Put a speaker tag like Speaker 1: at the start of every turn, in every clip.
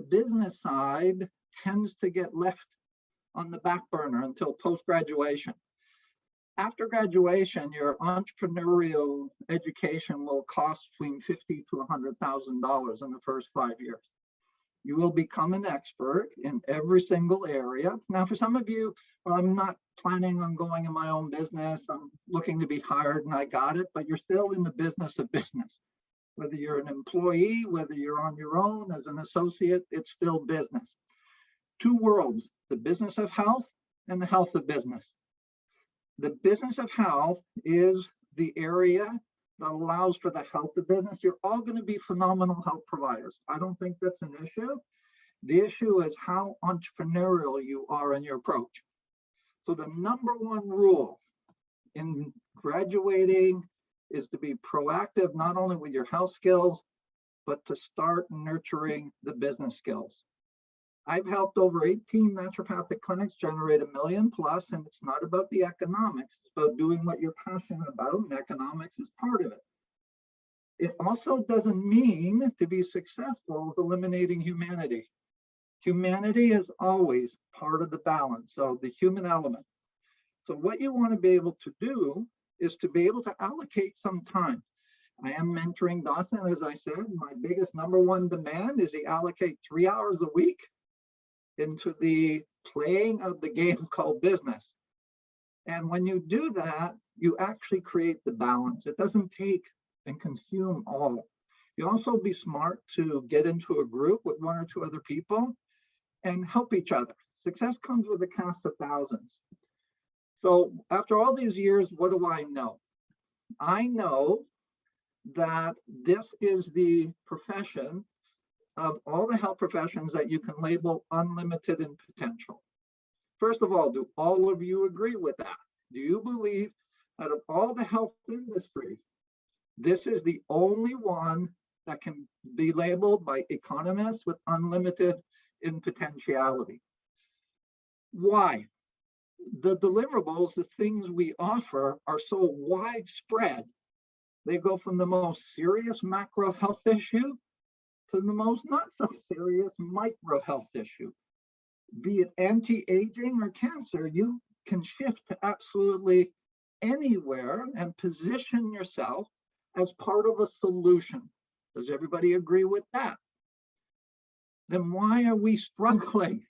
Speaker 1: business side tends to get left on the back burner until post-graduation. After graduation, your entrepreneurial education will cost between $50,000 to $100,000 in the first 5 years. You will become an expert in every single area. Now, for some of you, well, I'm not planning on going in my own business. I'm looking to be hired and I got it, but you're still in the business of business. Whether you're an employee, whether you're on your own as an associate, it's still business. Two worlds, the business of health and the health of business. The business of health is the area that allows for the health of business. You're all going to be phenomenal health providers. I don't think that's an issue. The issue is how entrepreneurial you are in your approach. So the number one rule in graduating is to be proactive, not only with your health skills, but to start nurturing the business skills. I've helped over 18 naturopathic clinics generate $1 million plus, and it's not about the economics. It's about doing what you're passionate about, and economics is part of it. It also doesn't mean to be successful with eliminating humanity. Humanity is always part of the balance, so the human element. So what you want to be able to do is to be able to allocate some time. I am mentoring Dawson, as I said. My biggest number one demand is he allocate 3 hours a week into the playing of the game called business. And when you do that, you actually create the balance. It doesn't take and consume all. You also be smart to get into a group with 1 or 2 other people and help each other. Success comes with a cast of thousands. So after all these years, what do I know? I know that this is the profession of all the health professions that you can label unlimited in potential. First of all, do all of you agree with that? Do you believe out of all the health industries, this is the only one that can be labeled by economists with unlimited in potentiality? Why? The deliverables, the things we offer, are so widespread. They go from the most serious macro health issue to the most not so serious micro health issue. Be it anti-aging or cancer, you can shift to absolutely anywhere and position yourself as part of a solution. Does everybody agree with that? Then why are we struggling?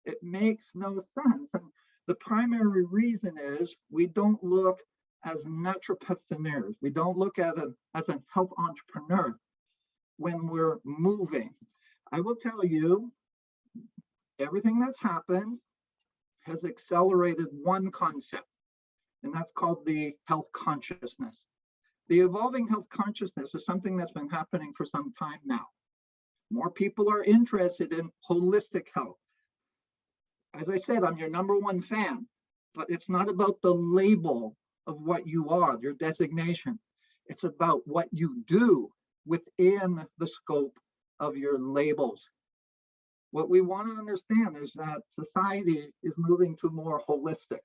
Speaker 1: It makes no sense. And the primary reason is we don't look as naturopathers. We don't look at it as a health entrepreneur when we're moving. I will tell you, everything that's happened has accelerated one concept, and that's called the health consciousness. The evolving health consciousness is something that's been happening for some time now. More people are interested in holistic health. As I said, I'm your number one fan, but it's not about the label of what you are, your designation. It's about what you do within the scope of your labels. What we want to understand is that society is moving to more holistic.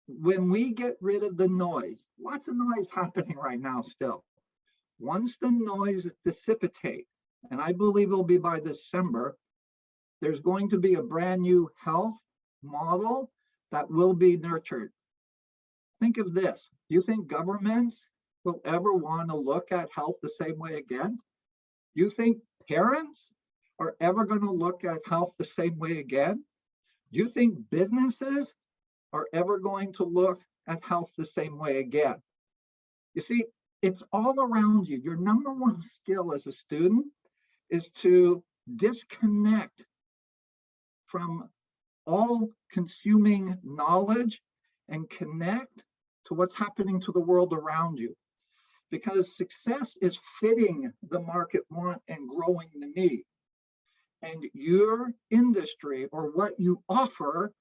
Speaker 1: When we get rid of the noise, lots of noise happening right now still. Once the noise dissipates, and I believe it'll be by December, there's going to be a brand new health model that will be nurtured. Think of this. Do you think governments will ever want to look at health the same way again? You think parents are ever going to look at health the same way again? Do you think businesses are ever going to look at health the same way again? You see, it's all around you. Your number one skill as a student is to disconnect from all consuming knowledge and connect to what's happening to the world around you. Because success is fitting the market want and growing the need. And your industry or what you offer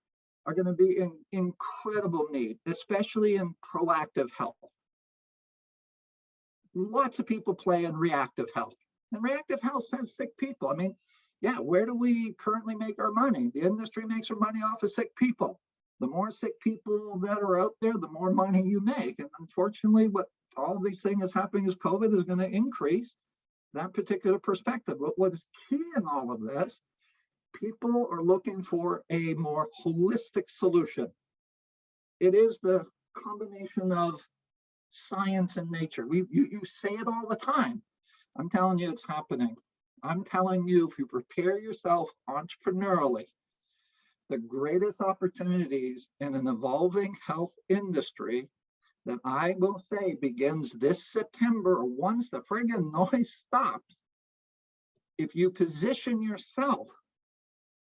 Speaker 1: are going to be in incredible need, especially in proactive health. Lots of people play in reactive health. And reactive health says sick people. I mean, yeah, where do we currently make our money? The industry makes our money off of sick people. The more sick people that are out there, the more money you make. And unfortunately, what all these things is happening is COVID is going to increase that particular perspective. But what is key in all of this, people are looking for a more holistic solution. It is the combination of science and nature. You say it all the time. I'm telling you, it's happening. I'm telling you, if you prepare yourself entrepreneurially, the greatest opportunities in an evolving health industry that I will say begins this September, once the friggin' noise stops. If you position yourself,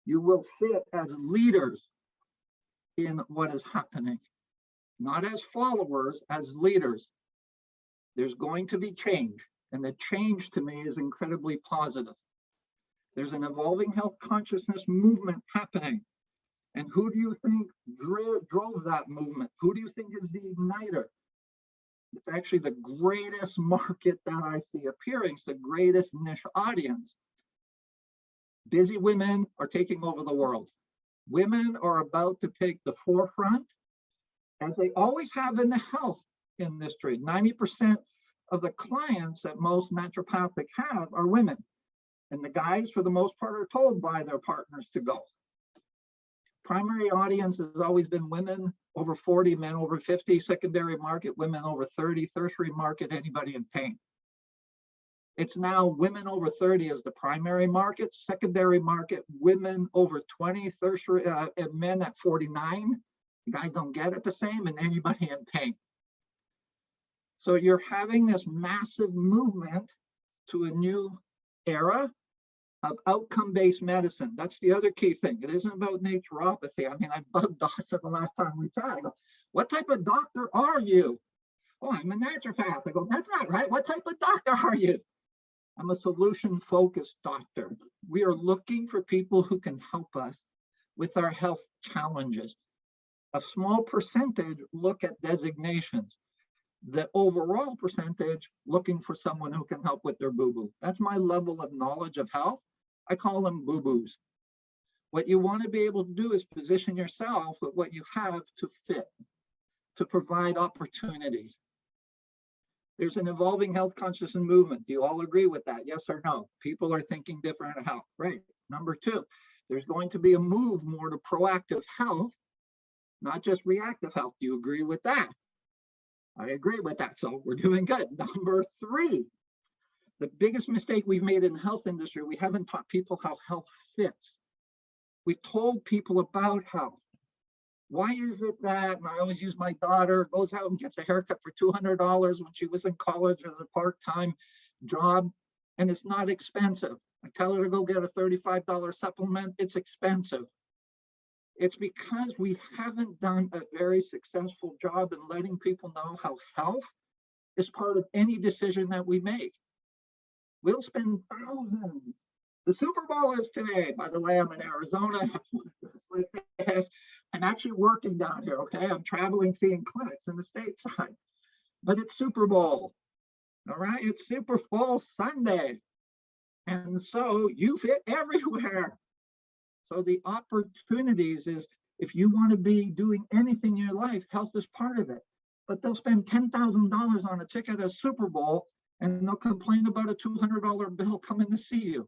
Speaker 1: you will fit as leaders in what is happening, not as followers, as leaders. There's going to be change, and the change to me is incredibly positive. There's an evolving health consciousness movement happening. And who do you think drove that movement? Who do you think is the igniter? It's actually the greatest market that I see appearing. It's the greatest niche audience. Busy women are taking over the world. Women are about to take the forefront, as they always have in the health industry. 90% of the clients that most naturopathic have are women. And the guys, for the most part, are told by their partners to go. Primary audience has always been women over 40, men over 50, secondary market, women over 30, tertiary market, anybody in pain. It's now women over 30 as the primary market, secondary market, women over 20, tertiary, and men at 49. You guys don't get it the same, and anybody in pain. So you're having this massive movement to a new era of outcome-based medicine. That's the other key thing. It isn't about naturopathy. I mean, I bugged Dawson the last time we chatted. What type of doctor are you? Oh, I'm a naturopath. I go, that's not right. What type of doctor are you? I'm a solution-focused doctor. We are looking for people who can help us with our health challenges. A small percentage look at designations. The overall percentage looking for someone who can help with their boo-boo. That's my level of knowledge of health. I call them boo-boos. What you want to be able to do is position yourself with what you have to fit, to provide opportunities. There's an evolving health consciousness movement. Do you all agree with that? Yes or no? People are thinking different of health. Great. Number two, there's going to be a move more to proactive health, not just reactive health. Do you agree with that? I agree with that. So we're doing good. Number three, the biggest mistake we've made in the health industry, we haven't taught people how health fits. We've told people about health. Why is it that, and I always use my daughter, goes out and gets a haircut for $200 when she was in college as a part-time job, and it's not expensive. I tell her to go get a $35 supplement, it's expensive. It's because we haven't done a very successful job in letting people know how health is part of any decision that we make. We'll spend thousands. The Super Bowl is today. By the way, I'm in Arizona. I'm actually working down here, okay? I'm traveling, seeing clinics in the stateside. But it's Super Bowl, all right? It's Super Bowl Sunday. And so you fit everywhere. So the opportunities is, if you want to be doing anything in your life, health is part of it. But they'll spend $10,000 on a ticket at Super Bowl, and they'll complain about a $200 bill coming to see you.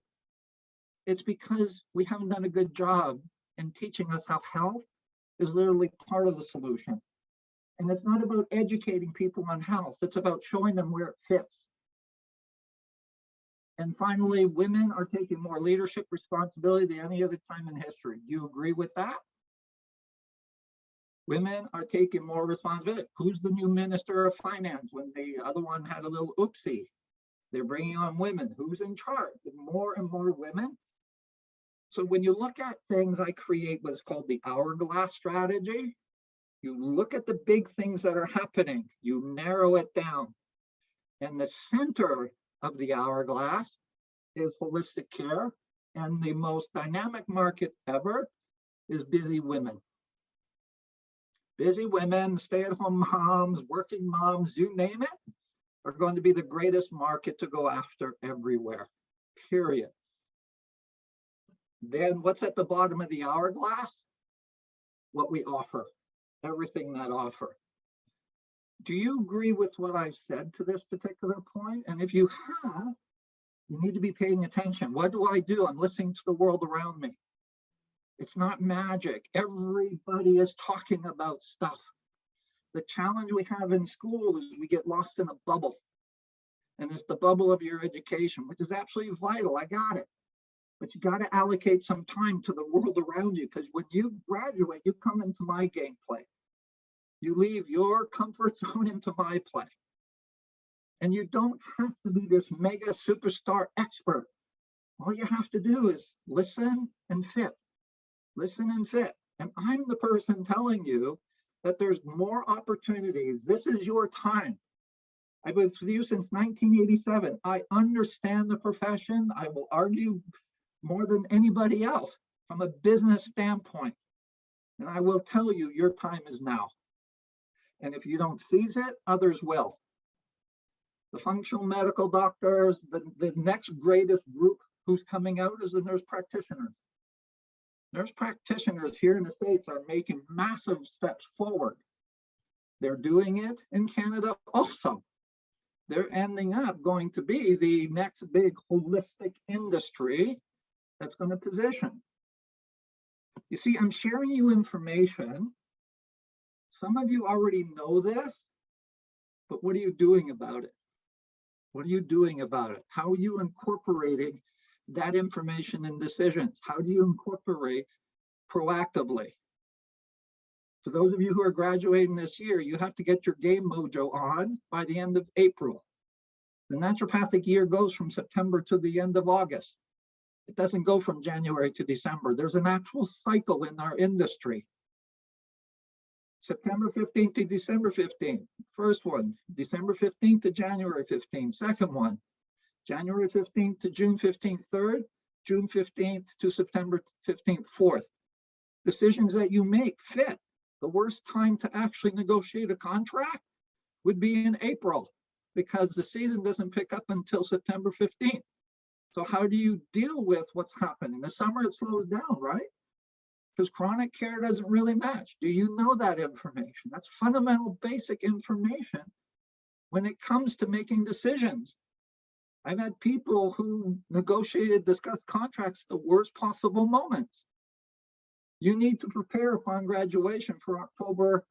Speaker 1: It's because we haven't done a good job in teaching us how health is literally part of the solution. And it's not about educating people on health. It's about showing them where it fits. And finally, women are taking more leadership responsibility than any other time in history. Do you agree with that? Women are taking more responsibility. Who's the new Minister of Finance when the other one had a little oopsie? They're bringing on women. Who's in charge? More and more women. So when you look at things, I create what's called the hourglass strategy. You look at the big things that are happening. You narrow it down. And the center of the hourglass is holistic care. And the most dynamic market ever is busy women. Busy women, stay-at-home moms, working moms, you name it, are going to be the greatest market to go after everywhere, period. Then what's at the bottom of the hourglass? What we offer, everything that offer. Do you agree with what I've said to this particular point? And if you have, You need to be paying attention. What do I do? I'm listening to the world around me. It's not magic. Everybody is talking about stuff. The challenge we have in school is we get lost in a bubble. And it's the bubble of your education, which is absolutely vital. I got it. But you got to allocate some time to the world around you, because when you graduate, you come into my gameplay. You leave your comfort zone into my play. And you don't have to be this mega superstar expert. All you have to do is listen and fit. Listen and fit. And I'm the person telling you that there's more opportunities. This is your time. I've been with you since 1987. I understand the profession. I will argue more than anybody else from a business standpoint. And I will tell you, your time is now. And if you don't seize it, others will. The functional medical doctors, the next greatest group who's coming out is the nurse practitioners. Nurse practitioners here in the States are making massive steps forward. They're doing it in Canada also. They're ending up going to be the next big holistic industry that's going to position. You see, I'm sharing you information. Some of you already know this, but what are you doing about it? What are you doing about it? How are you incorporating that information in decisions? How do you incorporate proactively? For those of you who are graduating this year, you have to get your game mojo on by the end of April. The naturopathic year goes from September to the end of August. It doesn't go from January to December. There's an actual cycle in our industry. September 15th to December 15th, first one. December 15th to January 15th, second one. January 15th to June 15th, third. June 15th to September 15th, fourth. Decisions that you make fit. The worst time to actually negotiate a contract would be in April, because the season doesn't pick up until September 15th. So how do you deal with what's happening? In the summer, it slows down, right? Because chronic care doesn't really match. Do you know that information? That's fundamental, basic information when it comes to making decisions. I've had people who negotiated, discussed contracts at the worst possible moments. You need to prepare upon graduation for October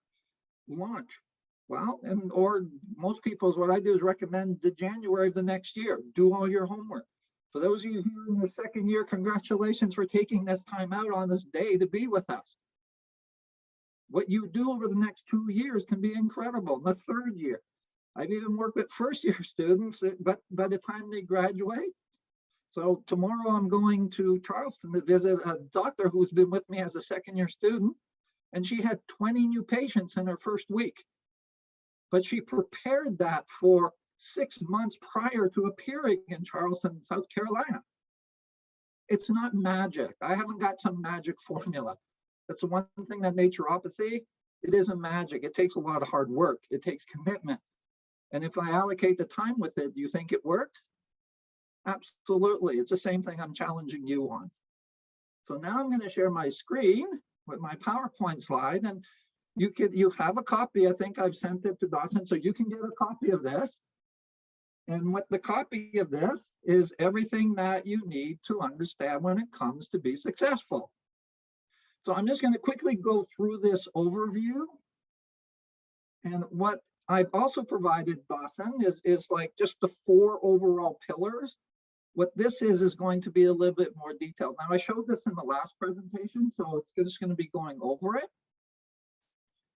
Speaker 1: launch. Well, or most people's, what I do is recommend the January of the next year. Do all your homework. For those of you who are in your second year, congratulations for taking this time out on this day to be with us. What you do over the next 2 years can be incredible. In the third year, I've even worked with first year students, but by the time they graduate. So tomorrow I'm going to Charleston to visit a doctor who's been with me as a second year student, and she had 20 new patients in her first week. But she prepared that for 6 months prior to appearing in Charleston, South Carolina. It's not magic. I haven't got some magic formula. That's the one thing that naturopathy, it isn't magic. It takes a lot of hard work. It takes commitment. And if I allocate the time with it, do you think it works? Absolutely. It's the same thing I'm challenging you on. So now I'm going to share my screen with my PowerPoint slide, and you have a copy. I think I've sent it to Dawson, so you can get a copy of this. And what the copy of this is everything that you need to understand when it comes to be successful. So I'm just going to quickly go through this overview. And what I've also provided, Dawson, is like just the 4 overall pillars. What this is going to be a little bit more detailed. Now, I showed this in the last presentation, so it's just going to be going over it.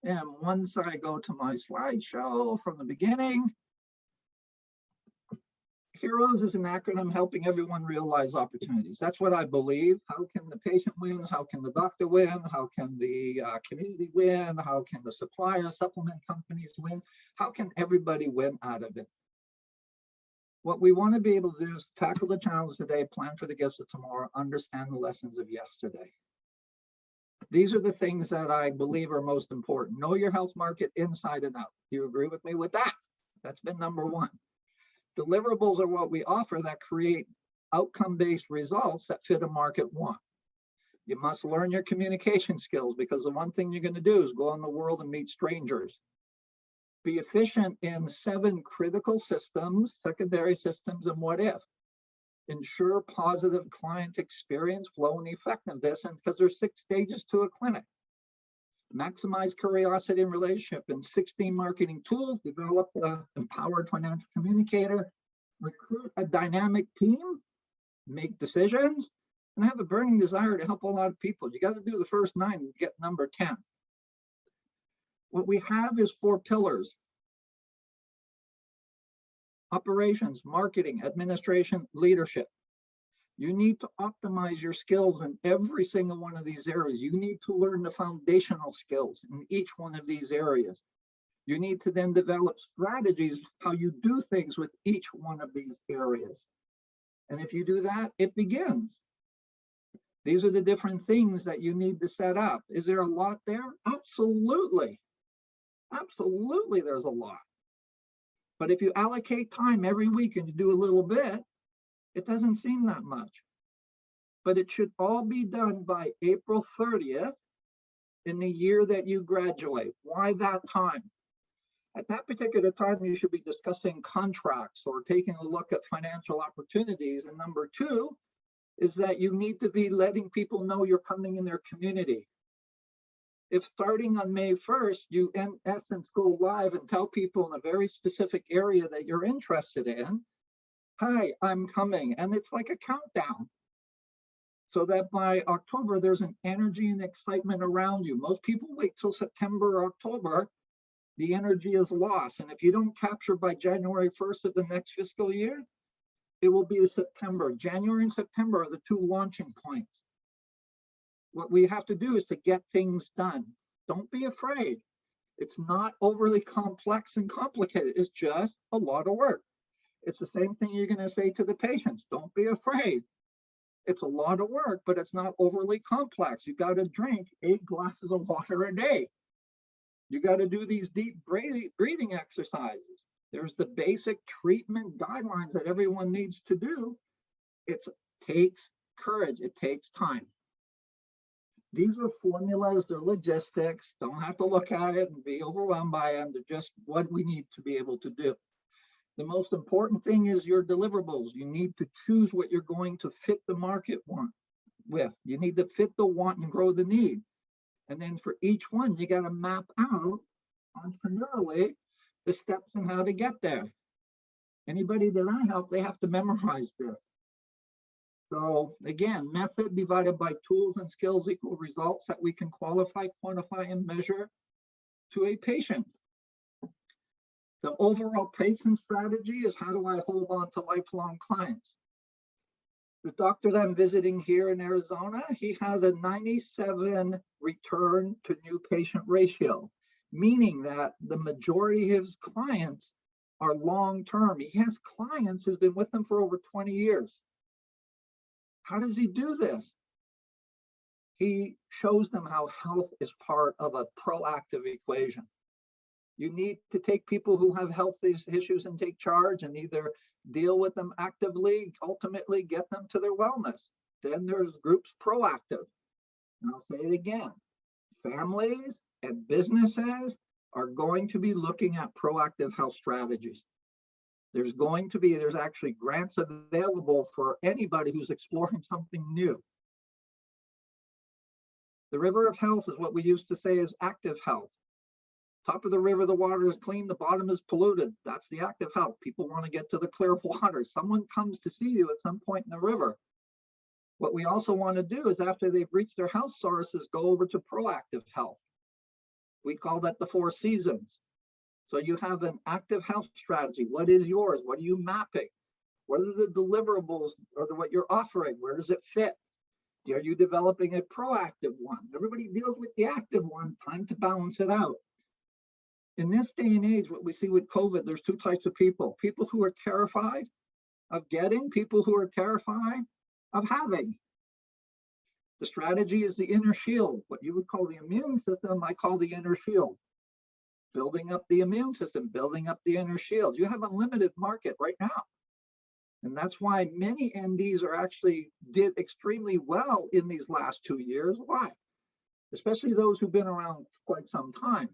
Speaker 1: And once I go to my slideshow from the beginning, HEROES is an acronym helping everyone realize opportunities. That's what I believe. How can the patient win? How can the doctor win? How can the community win? How can the supplier, supplement companies win? How can everybody win out of it? What we want to be able to do is tackle the challenges today, plan for the gifts of tomorrow, understand the lessons of yesterday. These are the things that I believe are most important. Know your health market inside and out. Do you agree with me with that? That's been number 1. Deliverables are what we offer that create outcome-based results that fit a market want. You must learn your communication skills, because the one thing you're going to do is go in the world and meet strangers. Be efficient in 7 critical systems, secondary systems, and what if. ensure positive client experience, flow, and effectiveness, and because there's 6 stages to a clinic. Maximize curiosity and relationship in 16 marketing tools, develop an empowered financial communicator, recruit a dynamic team, make decisions, and have a burning desire to help a lot of people. You got to do the first 9 to get number 10. What we have is 4 pillars: operations, marketing, administration, leadership. You need to optimize your skills in every single one of these areas. You need to learn the foundational skills in each one of these areas. You need to then develop strategies, how you do things with each one of these areas. And if you do that, it begins. These are the different things that you need to set up. Is there a lot there? Absolutely. Absolutely, there's a lot. But if you allocate time every week and you do a little bit, it doesn't seem that much. But it should all be done by April 30th in the year that you graduate. Why that time? At that particular time, you should be discussing contracts or taking a look at financial opportunities. And number 2 is that you need to be letting people know you're coming in their community. If starting on May 1st, you in essence go live and tell people in a very specific area that you're interested in, hi, I'm coming. And it's like a countdown. So that by October, there's an energy and excitement around you. Most people wait till September or October. The energy is lost. And if you don't capture by January 1st of the next fiscal year, it will be September. January and September are the 2 launching points. What we have to do is to get things done. Don't be afraid. It's not overly complex and complicated. It's just a lot of work. It's the same thing you're going to say to the patients. Don't be afraid. It's a lot of work, but it's not overly complex. You got to drink 8 glasses of water a day. You got to do these deep breathing exercises. There's the basic treatment guidelines that everyone needs to do. It takes courage. It takes time. These are formulas. They're logistics. Don't have to look at it and be overwhelmed by them. They're just what we need to be able to do. The most important thing is your deliverables. You need to choose what you're going to fit the market with. You need to fit the want and grow the need. And then for each one, you got to map out entrepreneurially the steps and how to get there. Anybody that I help, they have to memorize this. So again, method divided by tools and skills equal results that we can qualify, quantify, and measure to a patient. The overall patient strategy is how do I hold on to lifelong clients? The doctor that I'm visiting here in Arizona, he has a 97 return to new patient ratio, meaning that the majority of his clients are long-term. He has clients who've been with him for over 20 years. How does he do this? He shows them how health is part of a proactive equation. You need to take people who have health issues and take charge and either deal with them actively, ultimately get them to their wellness. Then there's groups proactive. And I'll say it again, families and businesses are going to be looking at proactive health strategies. There's actually grants available for anybody who's exploring something new. The river of health is what we used to say is active health. Top of the river, the water is clean, the bottom is polluted. That's the active health. People want to get to the clear water. Someone comes to see you at some point in the river. What we also want to do is after they've reached their health sources, go over to proactive health. We call that the 4 seasons. So you have an active health strategy. What is yours? What are you mapping? What are the deliverables or what you're offering? Where does it fit? Are you developing a proactive one? Everybody deals with the active one. Time to balance it out. In this day and age, what we see with COVID, there's 2 types of people. People who are terrified of getting, people who are terrified of having. The strategy is the inner shield. What you would call the immune system, I call the inner shield. Building up the immune system, building up the inner shield. You have a limited market right now. And that's why many NDs did extremely well in these last 2 years. Why? Especially those who've been around quite some time.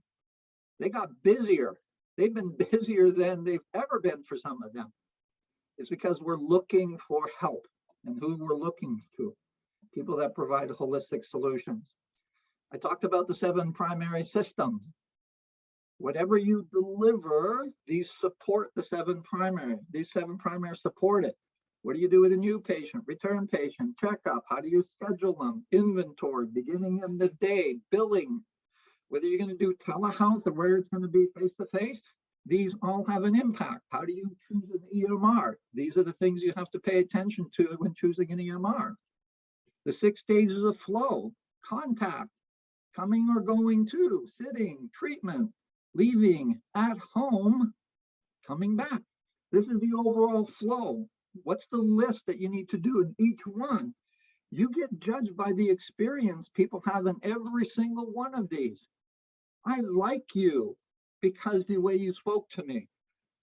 Speaker 1: They got busier. They've been busier than they've ever been for some of them. It's because we're looking for help. and who we're looking to, people that provide holistic solutions. I talked about the 7 primary systems. Whatever you deliver, these support the 7 primary. These 7 primary support it. What do you do with a new patient, return patient, checkup? How do you schedule them? Inventory, beginning of the day, billing, whether you're going to do telehealth or whether it's going to be face-to-face, these all have an impact. How do you choose an EMR? These are the things you have to pay attention to when choosing an EMR. The 6 stages of flow, contact, coming or going to, sitting, treatment, leaving, at home, coming back. This is the overall flow. What's the list that you need to do in each one? You get judged by the experience people have in every single one of these. I like you because the way you spoke to me.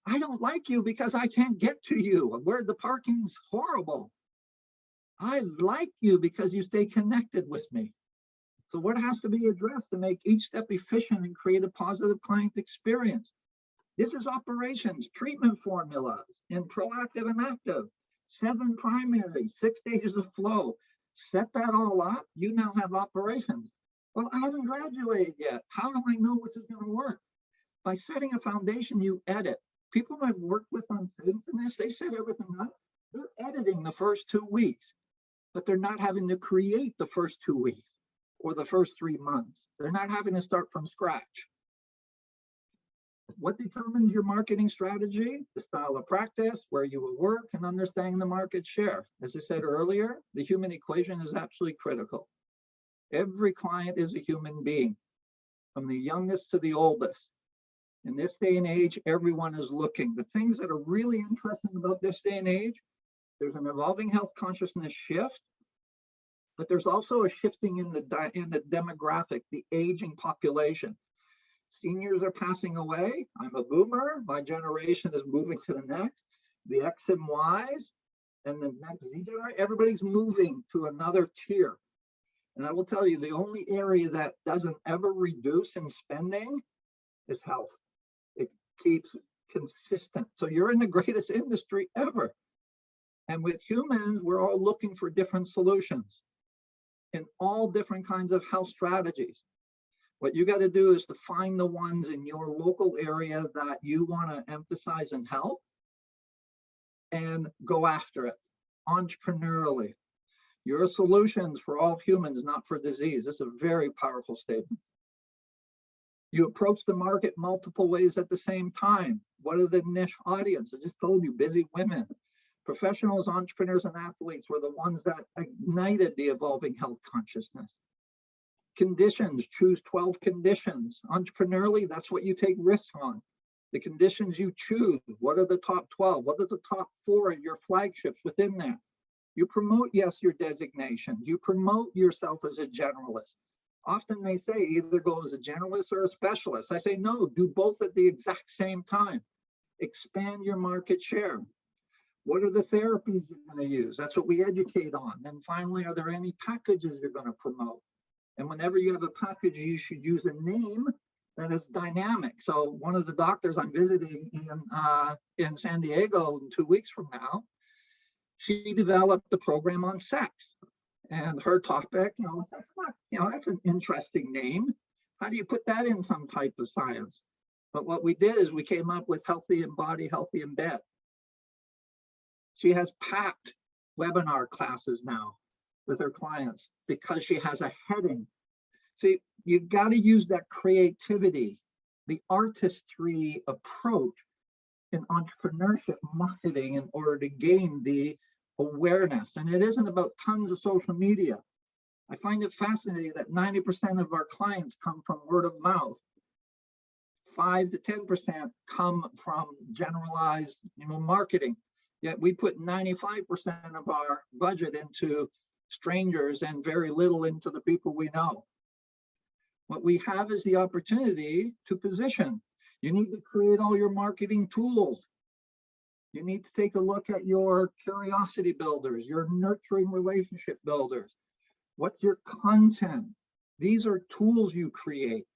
Speaker 1: I don't like you because I can't get to you, where the parking's horrible. I like you because you stay connected with me. So what has to be addressed to make each step efficient and create a positive client experience? This is operations, treatment formulas, and proactive and active. 7 primary, 6 stages of flow. Set that all up. You now have operations. Well, I haven't graduated yet. How do I know which is going to work? By setting a foundation, you edit. People I've worked with on students in this, they set everything up. They're editing the first 2 weeks, but they're not having to create the first 2 weeks or the first 3 months. They're not having to start from scratch. What determines your marketing strategy? The style of practice, where you will work, and understanding the market share. As I said earlier, the human equation is absolutely critical. Every client is a human being, from the youngest to the oldest. In this day and age, everyone is looking. The things that are really interesting about this day and age, there's an evolving health consciousness shift, but there's also a shifting in the demographic, the aging population. Seniors are passing away. I'm a boomer. My generation is moving to the next. The X and Ys and the next Z generation, everybody's moving to another tier. And I will tell you, the only area that doesn't ever reduce in spending is health. It keeps consistent. So you're in the greatest industry ever. And with humans, we're all looking for different solutions in all different kinds of health strategies. What you got to do is to find the ones in your local area that you want to emphasize and help, and go after it entrepreneurially. Your solutions for all humans, not for disease. This is a very powerful statement. You approach the market multiple ways at the same time. What are the niche audience? I just told you, busy women. Professionals, entrepreneurs, and athletes were the ones that ignited the evolving health consciousness. Conditions, choose 12 conditions. Entrepreneurially, that's what you take risks on. The conditions you choose, what are the top 12? What are the top 4 of your flagships within there? You promote, yes, your designations. You promote yourself as a generalist. Often they say either go as a generalist or a specialist. I say, no, do both at the exact same time. Expand your market share. What are the therapies you're going to use? That's what we educate on. And finally, are there any packages you're going to promote? And whenever you have a package, you should use a name that is dynamic. So one of the doctors I'm visiting in San Diego in 2 weeks from now, she developed a program on sex. And her topic, sex, that's an interesting name. How do you put that in some type of science? But what we did is we came up with healthy in body, healthy in bed. She has packed webinar classes now with her clients because she has a heading. See, you got to use that creativity, the artistry approach in entrepreneurship marketing in order to gain the awareness. And it isn't about tons of social media. I find it fascinating that 90% of our clients come from word of mouth. 5 to 10% come from generalized marketing. Yet we put 95% of our budget into strangers and very little into the people we know. What we have is the opportunity to position. You need to create all your marketing tools. You need to take a look at your curiosity builders, your nurturing relationship builders. What's your content? These are tools you create.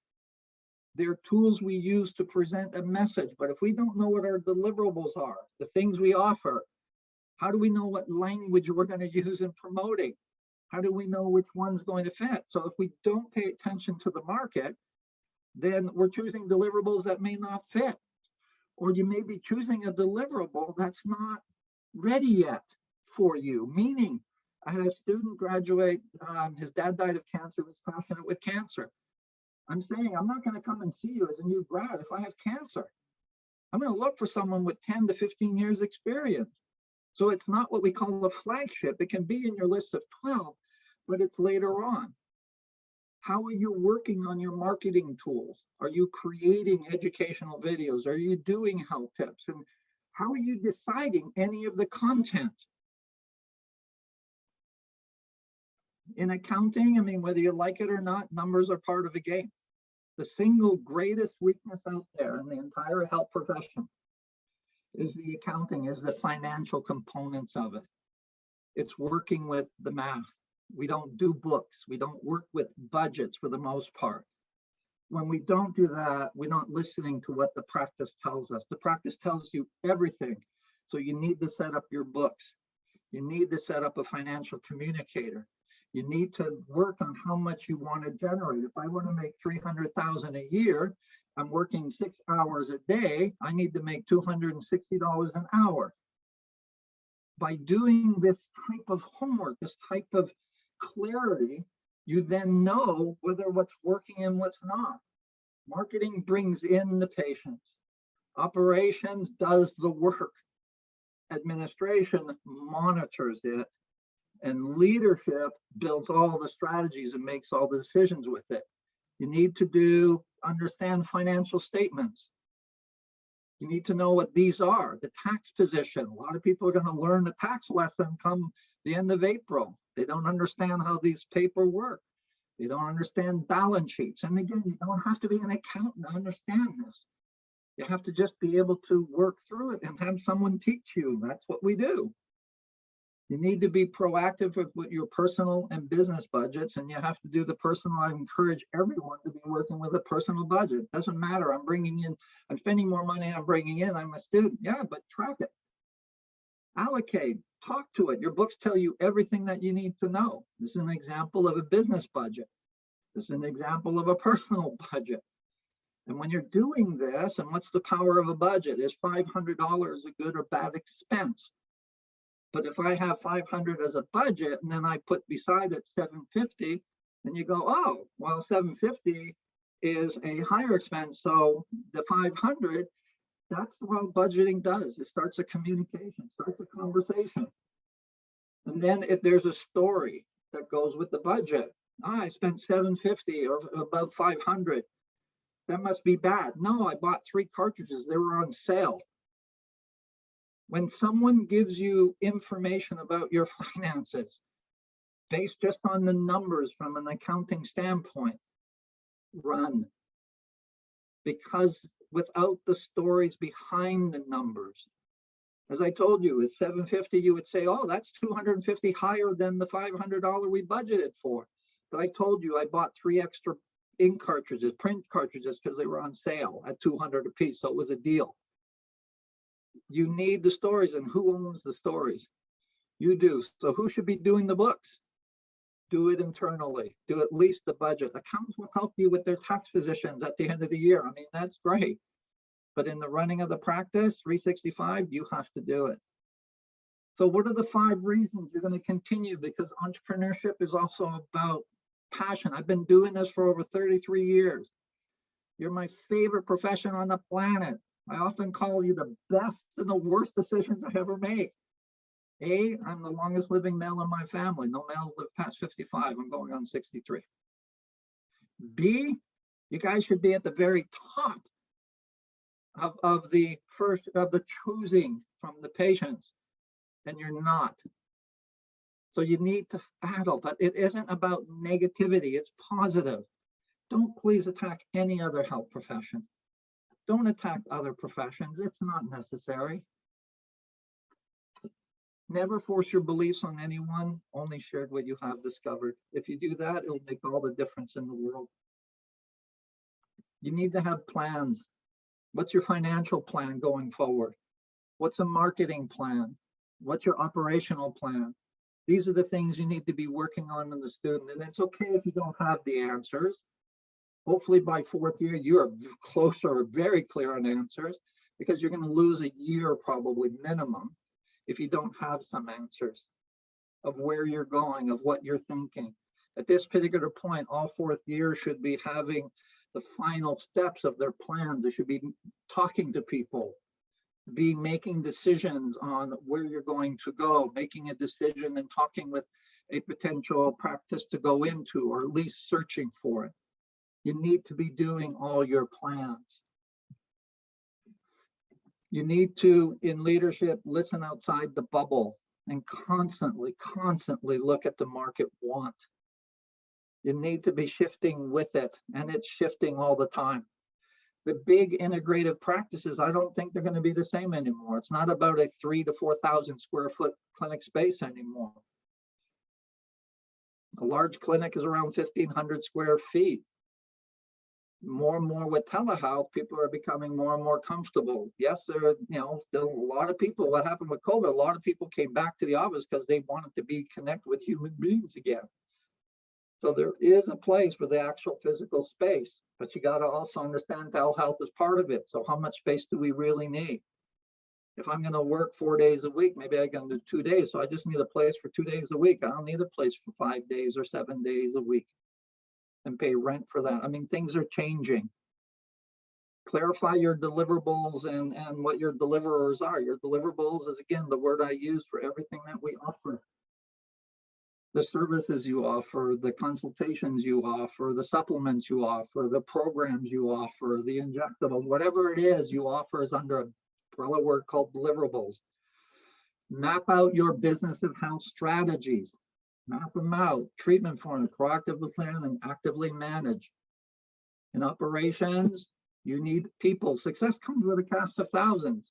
Speaker 1: They're tools we use to present a message. But if we don't know what our deliverables are, the things we offer, How do we know what language we're going to use in promoting? How do we know which one's going to fit? So if we don't pay attention to the market, then we're choosing deliverables that may not fit. Or you may be choosing a deliverable that's not ready yet for you. Meaning, I had a student graduate, his dad died of cancer, was passionate with cancer. I'm saying, I'm not going to come and see you as a new grad if I have cancer. I'm going to look for someone with 10 to 15 years experience. So it's not what we call a flagship. It can be in your list of 12, but it's later on. How are you working on your marketing tools? Are you creating educational videos? Are you doing health tips? And how are you deciding any of the content? In accounting, I mean, whether you like it or not, numbers are part of the game. The single greatest weakness out there in the entire health profession is the accounting, is the financial components of it. It's working with the math. We don't do books. We don't work with budgets for the most part. When we don't do that, we're not listening to what the practice tells us. The practice tells you everything. So you need to set up your books. You need to set up a financial communicator. You need to work on how much you want to generate. If I want to make $300,000 a year, I'm working 6 hours a day. I need to make $260 an hour. By doing this type of homework, this type of clarity, you then know whether what's working and what's not. Marketing brings in the patients. Operations does the work. Administration monitors it. And leadership builds all the strategies and makes all the decisions with it. You need to understand financial statements. You need to know what these are. The tax position. A lot of people are going to learn the tax lesson come the end of April. They don't understand how these paper work. They don't understand balance sheets. And again, you don't have to be an accountant to understand this. You have to just be able to work through it and have someone teach you. That's what we do. You need to be proactive with your personal and business budgets, and you have to do the personal. I encourage everyone to be working with a personal budget. Doesn't matter. I'm spending more money I'm bringing in. I'm a student. Yeah, but track it. Allocate, talk to it. Your books tell you everything that you need to know. This is an example of a business budget. This is an example of a personal budget. And when you're doing this, and what's the power of a budget? Is $500 a good or bad expense? But if I have 500 as a budget and then I put beside it 750, then you go, oh, well, 750 is a higher expense. So the 500, that's what budgeting does. It starts a communication, starts a conversation. And then if there's a story that goes with the budget, I spent 750 or above 500. That must be bad. No, I bought 3 cartridges. They were on sale. When someone gives you information about your finances based just on the numbers from an accounting standpoint, run. Because without the stories behind the numbers, as I told you, at 750, you would say, oh, that's 250 higher than the $500 we budgeted for. But I told you I bought 3 extra ink cartridges, print cartridges, because they were on sale at 200 a piece. So it was a deal. You need the stories, and who owns the stories? You do. So who should be doing the books? Do it internally. Do at least the budget. Accountants will help you with their tax positions at the end of the year. I mean, that's great. But in the running of the practice, 365, you have to do it. So what are the 5 reasons you're going to continue? Because entrepreneurship is also about passion. I've been doing this for over 33 years. You're my favorite profession on the planet. I often call you the best and the worst decisions I ever made. A, I'm the longest living male in my family. No males live past 55. I'm going on 63. B, you guys should be at the very top of the choosing from the patients, and you're not. So you need to battle, but it isn't about negativity. It's positive. Don't please attack any other health profession. Don't attack other professions. It's not necessary. Never force your beliefs on anyone. Only share what you have discovered. If you do that, it'll make all the difference in the world. You need to have plans. What's your financial plan going forward? What's a marketing plan? What's your operational plan? These are the things you need to be working on in the student. And it's okay if you don't have the answers. Hopefully by fourth year, you're closer, very clear on answers, because you're going to lose a year probably minimum if you don't have some answers of where you're going, of what you're thinking. At this particular point, all fourth years should be having the final steps of their plan. They should be talking to people, be making decisions on where you're going to go, making a decision and talking with a potential practice to go into, or at least searching for it. You need to be doing all your plans. You need to, in leadership, listen outside the bubble and constantly look at the market want. You need to be shifting with it, and it's shifting all the time. The big integrative practices, I don't think they're going to be the same anymore. It's not about a 3,000 to 4,000 square foot clinic space anymore. A large clinic is around 1,500 square feet. More and more with telehealth, people are becoming more and more comfortable. Yes, there are, still a lot of people, what happened with COVID, a lot of people came back to the office because they wanted to be connected with human beings again. So there is a place for the actual physical space, but you got to also understand telehealth is part of it. So how much space do we really need? If I'm going to work 4 days a week, maybe I can do 2 days. So I just need a place for 2 days a week. I don't need a place for 5 days or 7 days a week and pay rent for that. I mean, things are changing. Clarify your deliverables and what your deliverers are. Your deliverables is, again, the word I use for everything that we offer. The services you offer, the consultations you offer, the supplements you offer, the programs you offer, the injectables, whatever it is you offer is under an umbrella word called deliverables. Map out your business of health strategies. Map them out, treatment forms, proactively plan and actively manage. In operations, you need people. Success comes with a cast of thousands.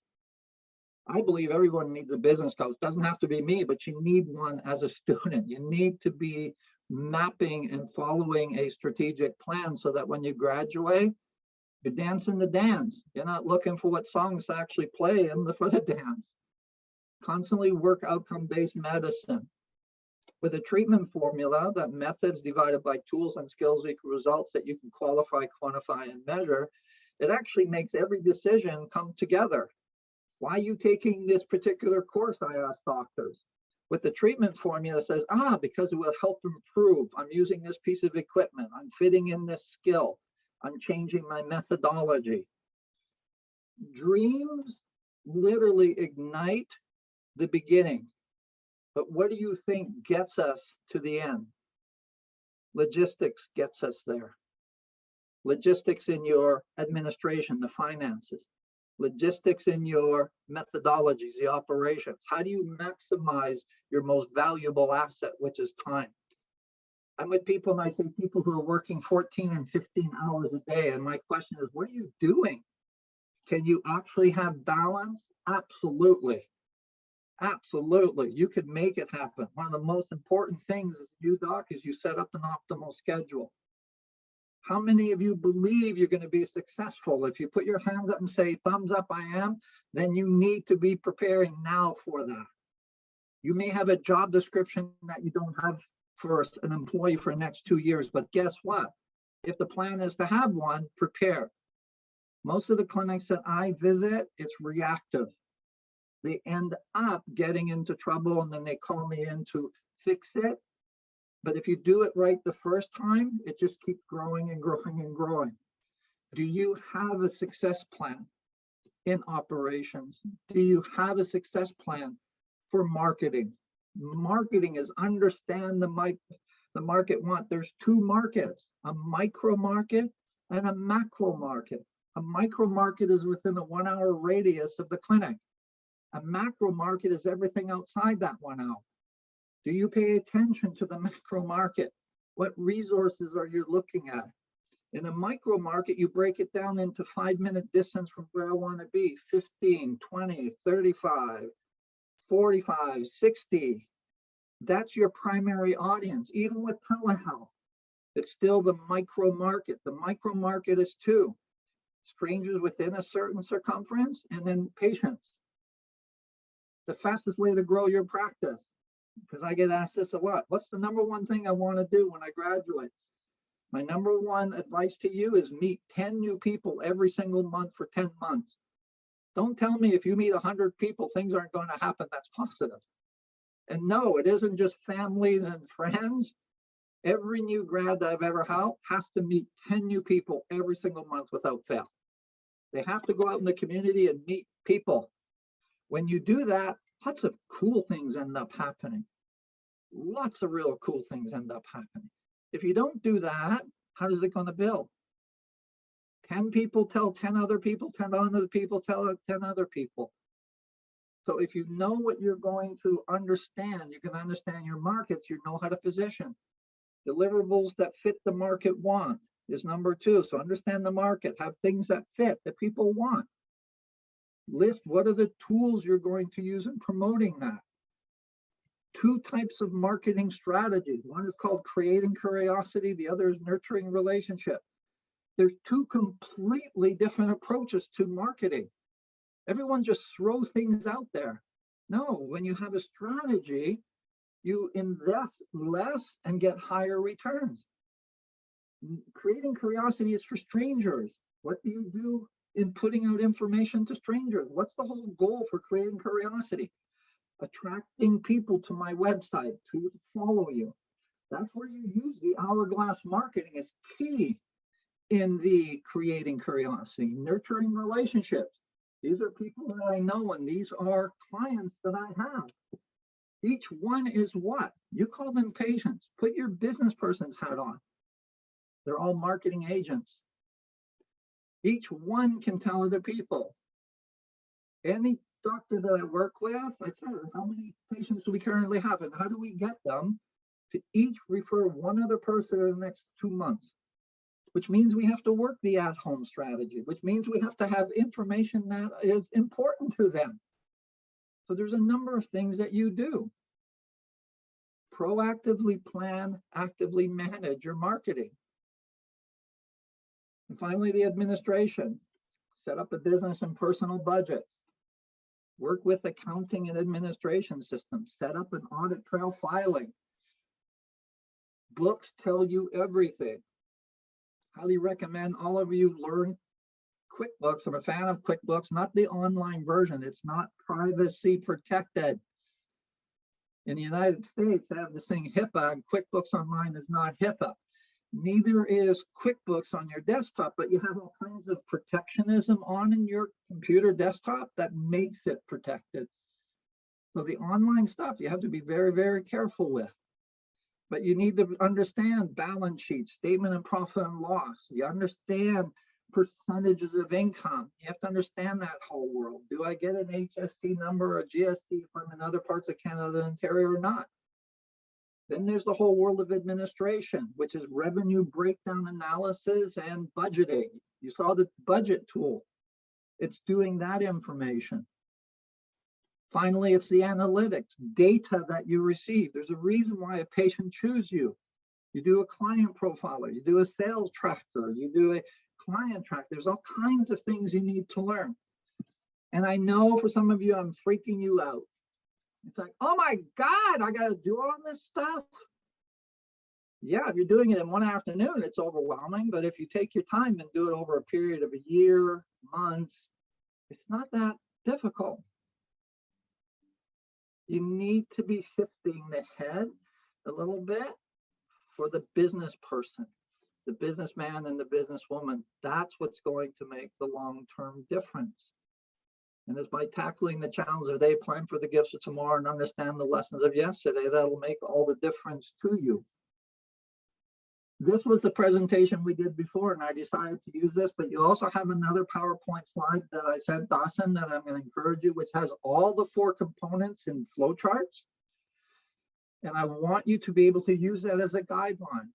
Speaker 1: I believe everyone needs a business coach. Doesn't have to be me, but you need one as a student. You need to be mapping and following a strategic plan so that when you graduate, you're dancing the dance. You're not looking for what songs to actually play for the dance. Constantly work outcome-based medicine. With a treatment formula, that methods divided by tools and skills equal results that you can qualify, quantify, and measure, it actually makes every decision come together. Why are you taking this particular course, I ask doctors. With the treatment formula, it says, because it will help improve. I'm using this piece of equipment. I'm fitting in this skill. I'm changing my methodology. Dreams literally ignite the beginning. But what do you think gets us to the end? Logistics gets us there. Logistics in your administration, the finances. Logistics in your methodologies, the operations. How do you maximize your most valuable asset, which is time? I'm with people and I say people who are working 14 and 15 hours a day. And my question is, what are you doing? Can you actually have balance? Absolutely. Absolutely. You could make it happen. One of the most important things as you, doc, is you set up an optimal schedule. How many of you believe you're going to be successful? If you put your hands up and say, thumbs up, I am, then you need to be preparing now for that. You may have a job description that you don't have for an employee for the next 2 years, but guess what? If the plan is to have one, prepare. Most of the clinics that I visit, it's reactive. They end up getting into trouble and then they call me in to fix it. But if you do it right the first time, it just keeps growing and growing and growing. Do you have a success plan in operations? Do you have a success plan for marketing? Marketing is understand the market want. There's two markets, a micro market and a macro market. A micro market is within a 1 hour radius of the clinic. A macro market is everything outside that 1 hour. Do you pay attention to the macro market? What resources are you looking at? In a micro market, you break it down into 5-minute distance from where I want to be, 15, 20, 35, 45, 60. That's your primary audience. Even with telehealth, it's still the micro market. The micro market is two: strangers within a certain circumference and then patients. The fastest way to grow your practice, because I get asked this a lot. What's the number one thing I want to do when I graduate? My number one advice to you is meet 10 new people every single month for 10 months. Don't tell me if you meet 100 people, things aren't going to happen. That's positive. And no, it isn't just families and friends. Every new grad that I've ever had has to meet 10 new people every single month without fail. They have to go out in the community and meet people. When you do that, lots of cool things end up happening. Lots of real cool things end up happening. If you don't do that, how is it going to build? 10 people tell 10 other people, 10 other people tell 10 other people. So if you know what you're going to understand, you can understand your markets, you know how to position. Deliverables that fit the market want is number 2. So understand the market, have things that fit, that people want. List what are the tools you're going to use in promoting that. 2 types of marketing strategies. One is called creating curiosity, the other is nurturing relationship. There's 2 completely different approaches to marketing. Everyone just throws things out there. No, when you have a strategy, you invest less and get higher returns. Creating curiosity is for strangers. What do you do in putting out information to strangers? What's the whole goal for creating curiosity? Attracting people to my website to follow you. That's where you use the hourglass marketing is key in the creating curiosity. Nurturing relationships. These are people that I know, and these are clients that I have. Each one is what? You call them patients. Put your business person's hat on. They're all marketing agents. Each one can tell other people. Any doctor that I work with, I said, how many patients do we currently have, and how do we get them to each refer one other person in the next 2 months? Which means we have to work the at-home strategy, which means we have to have information that is important to them. So there's a number of things that you do. Proactively plan, actively manage your marketing. And finally, the administration. Set up a business and personal budget. Work with accounting and administration systems. Set up an audit trail filing. Books tell you everything. Highly recommend all of you learn QuickBooks. I'm a fan of QuickBooks, not the online version. It's not privacy protected. In the United States, they have this thing HIPAA, and QuickBooks Online is not HIPAA. Neither is QuickBooks on your desktop, but you have all kinds of protectionism on in your computer desktop that makes it protected. So the online stuff you have to be very, very careful with. But you need to understand balance sheets, statement of profit and loss. You understand percentages of income. You have to understand that whole world. Do I get an HST number or a GST from in other parts of Canada and Ontario or not? Then there's the whole world of administration, which is revenue breakdown analysis and budgeting. You saw the budget tool. It's doing that information. Finally, it's the analytics, data that you receive. There's a reason why a patient chooses you. You do a client profiler, you do a sales tracker, you do a client track. There's all kinds of things you need to learn. And I know for some of you, I'm freaking you out. It's like, oh my God, I got to do all this stuff. Yeah, if you're doing it in one afternoon, it's overwhelming. But if you take your time and do it over a period of a year, months, it's not that difficult. You need to be shifting the head a little bit for the business person, the businessman and the businesswoman. That's what's going to make the long-term difference. And it's by tackling the challenge of they plan for the gifts of tomorrow and understand the lessons of yesterday, that'll make all the difference to you. This was the presentation we did before, and I decided to use this, but you also have another PowerPoint slide that I sent Dawson that I'm going to encourage you, which has all the 4 components in flowcharts. And I want you to be able to use that as a guideline.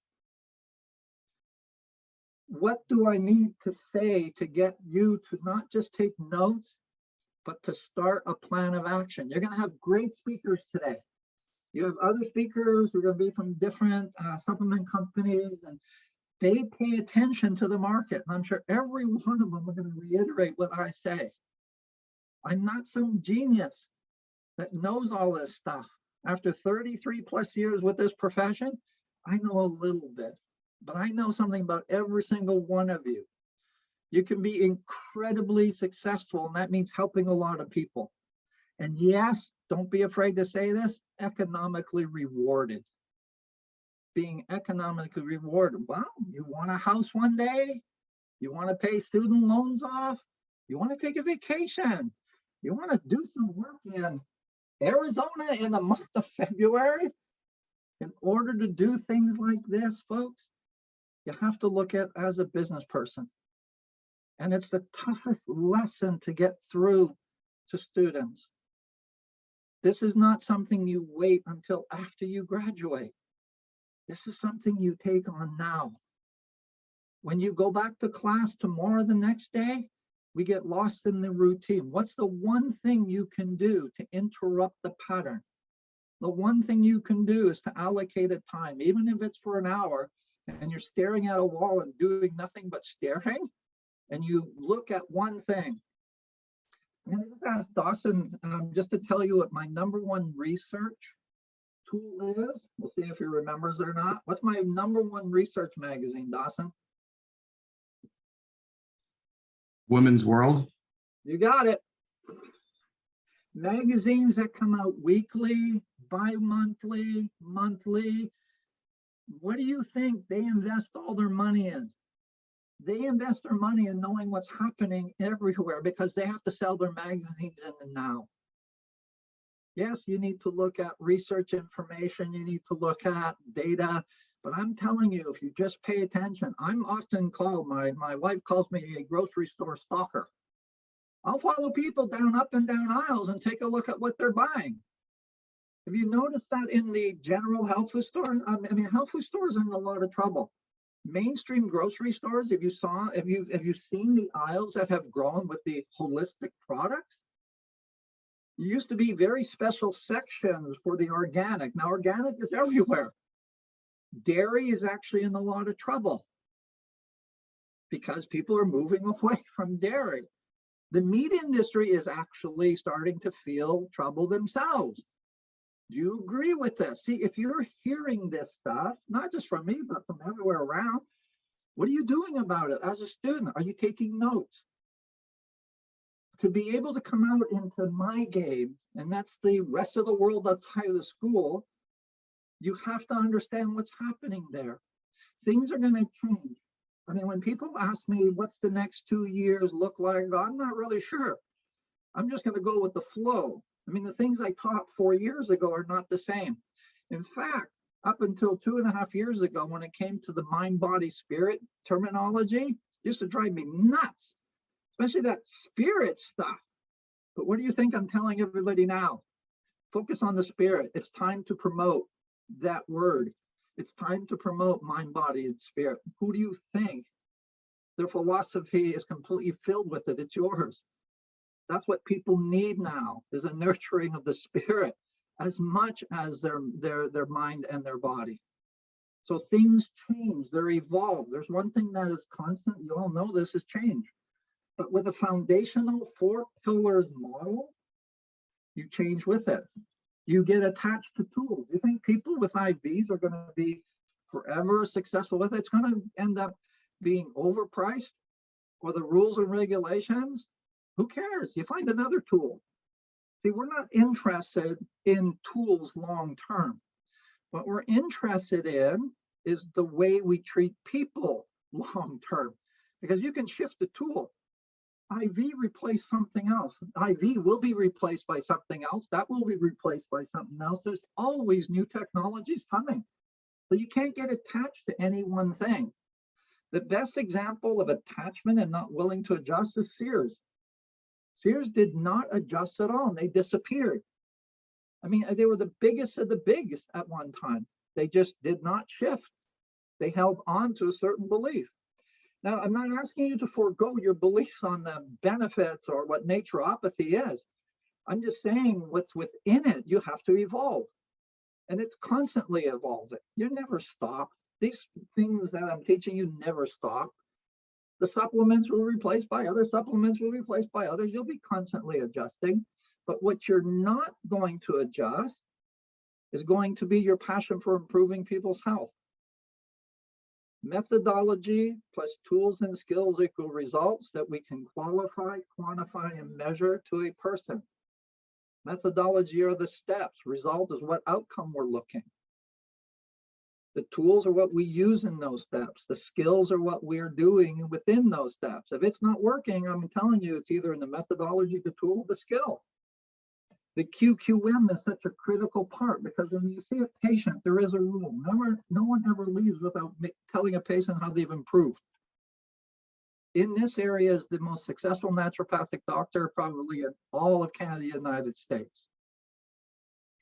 Speaker 1: What do I need to say to get you to not just take notes, but to start a plan of action? You're going to have great speakers today. You have other speakers who are going to be from different supplement companies, and they pay attention to the market. And I'm sure every one of them are going to reiterate what I say. I'm not some genius. that knows all this stuff. After 33 plus years with this profession, I know a little bit, but I know something about every single one of you. You can be incredibly successful, and that means helping a lot of people. And yes, don't be afraid to say this, economically rewarded. Being economically rewarded. Well, you want a house one day? You want to pay student loans off? You want to take a vacation? You want to do some work in Arizona in the month of February? In order to do things like this, folks, you have to look at as a business person. And it's the toughest lesson to get through to students. This is not something you wait until after you graduate. This is something you take on now. When you go back to class tomorrow, the next day, we get lost in the routine. What's the one thing you can do to interrupt the pattern? The one thing you can do is to allocate a time, even if it's for an hour, and you're staring at a wall and doing nothing but staring, and you look at one thing. I'm going to just ask Dawson just to tell you what my number one research tool is. We'll see if he remembers or not. What's my number one research magazine, Dawson?
Speaker 2: Women's World.
Speaker 1: You got it. Magazines that come out weekly, bi-monthly, monthly. What do you think they invest all their money in? They invest their money in knowing what's happening everywhere because they have to sell their magazines in the now. Yes, you need to look at research information, you need to look at data, but I'm telling you, if you just pay attention, I'm often called, my wife calls me a grocery store stalker. I'll follow people down up and down aisles and take a look at what they're buying. Have you noticed that in the general health food stores? I mean, health food stores are in a lot of trouble. Mainstream grocery stores, have you seen the aisles that have grown with the holistic products? There used to be very special sections for the organic. Now organic is everywhere. Dairy is actually in a lot of trouble because people are moving away from dairy. The meat industry is actually starting to feel trouble themselves. Do you agree with this? See, if you're hearing this stuff, not just from me, but from everywhere around, what are you doing about it as a student? Are you taking notes? To be able to come out into my game, and that's the rest of the world outside of the school, you have to understand what's happening there. Things are going to change. I mean, when people ask me, what's the next 2 years look like? I'm not really sure. I'm just going to go with the flow. I mean, the things I taught 4 years ago are not the same. In fact, up until 2.5 years ago, when it came to the mind, body, spirit terminology, it used to drive me nuts, especially that spirit stuff. But what do you think I'm telling everybody now? Focus on the spirit. It's time to promote that word. It's time to promote mind, body, and spirit. Who do you think? Their philosophy is completely filled with it. It's yours. That's what people need now, is a nurturing of the spirit as much as their mind and their body. So things change, they're evolved. There's one thing that is constant, you all know this, is change. But with a foundational 4 pillars model, you change with it. You get attached to tools. You think people with IVs are going to be forever successful with it? It's going to end up being overpriced, or the rules and regulations. Who cares? You find another tool. See, we're not interested in tools long term. What we're interested in is the way we treat people long term, because you can shift the tool. IV replace something else. IV will be replaced by something else. That will be replaced by something else. There's always new technologies coming. So you can't get attached to any one thing. The best example of attachment and not willing to adjust is Sears. Sears did not adjust at all, and they disappeared. I mean, they were the biggest of the biggest at one time. They just did not shift. They held on to a certain belief. Now, I'm not asking you to forego your beliefs on the benefits or what naturopathy is. I'm just saying what's within it, you have to evolve. And it's constantly evolving. You never stop. These things that I'm teaching you never stop. The supplements will be replaced by other supplements, will be replaced by others. You'll be constantly adjusting. But what you're not going to adjust is going to be your passion for improving people's health. Methodology plus tools and skills equal results that we can qualify, quantify, and measure to a person. Methodology are the steps. Result is what outcome we're looking. The tools are what we use in those steps. The skills are what we're doing within those steps. If it's not working, I'm telling you, it's either in the methodology, the tool, the skill. The QQM is such a critical part because when you see a patient, there is a rule. No one ever leaves without telling a patient how they've improved. In this area is the most successful naturopathic doctor probably in all of Canada, United States.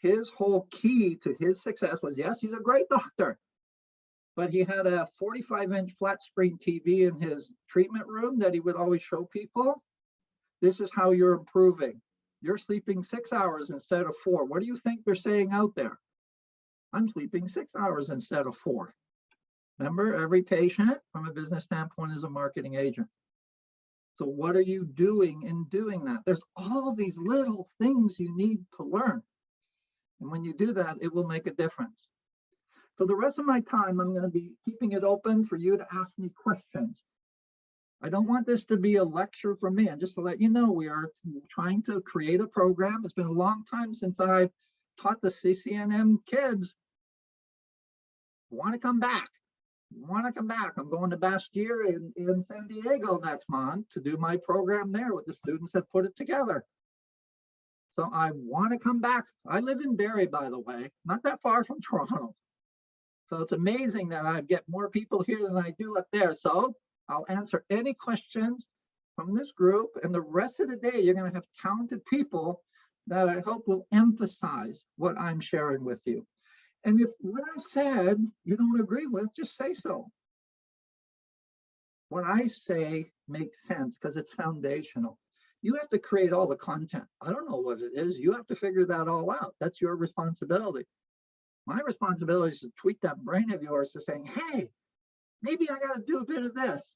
Speaker 1: His whole key to his success was, yes, he's a great doctor, but he had a 45-inch flat screen TV in his treatment room that he would always show people. This is how you're improving. You're sleeping 6 hours instead of 4. What do you think they're saying out there? I'm sleeping 6 hours instead of 4. Remember, every patient from a business standpoint is a marketing agent. So what are you doing in doing that? There's all these little things you need to learn. And when you do that, it will make a difference. So the rest of my time, I'm going to be keeping it open for you to ask me questions. I don't want this to be a lecture from me. And just to let you know, we are trying to create a program. It's been a long time since I've taught the CCNM kids. Want to come back. I'm going to Bastyr in San Diego next month to do my program there with the students that put it together. So I want to come back. I live in Barrie, by the way, not that far from Toronto. So it's amazing that I get more people here than I do up there. So I'll answer any questions from this group, and the rest of the day, you're going to have talented people that I hope will emphasize what I'm sharing with you. And if what I said you don't agree with, just say so. What I say makes sense because it's foundational. You have to create all the content. I don't know what it is. You have to figure that all out. That's your responsibility. My responsibility is to tweak that brain of yours to saying, hey, maybe I got to do a bit of this.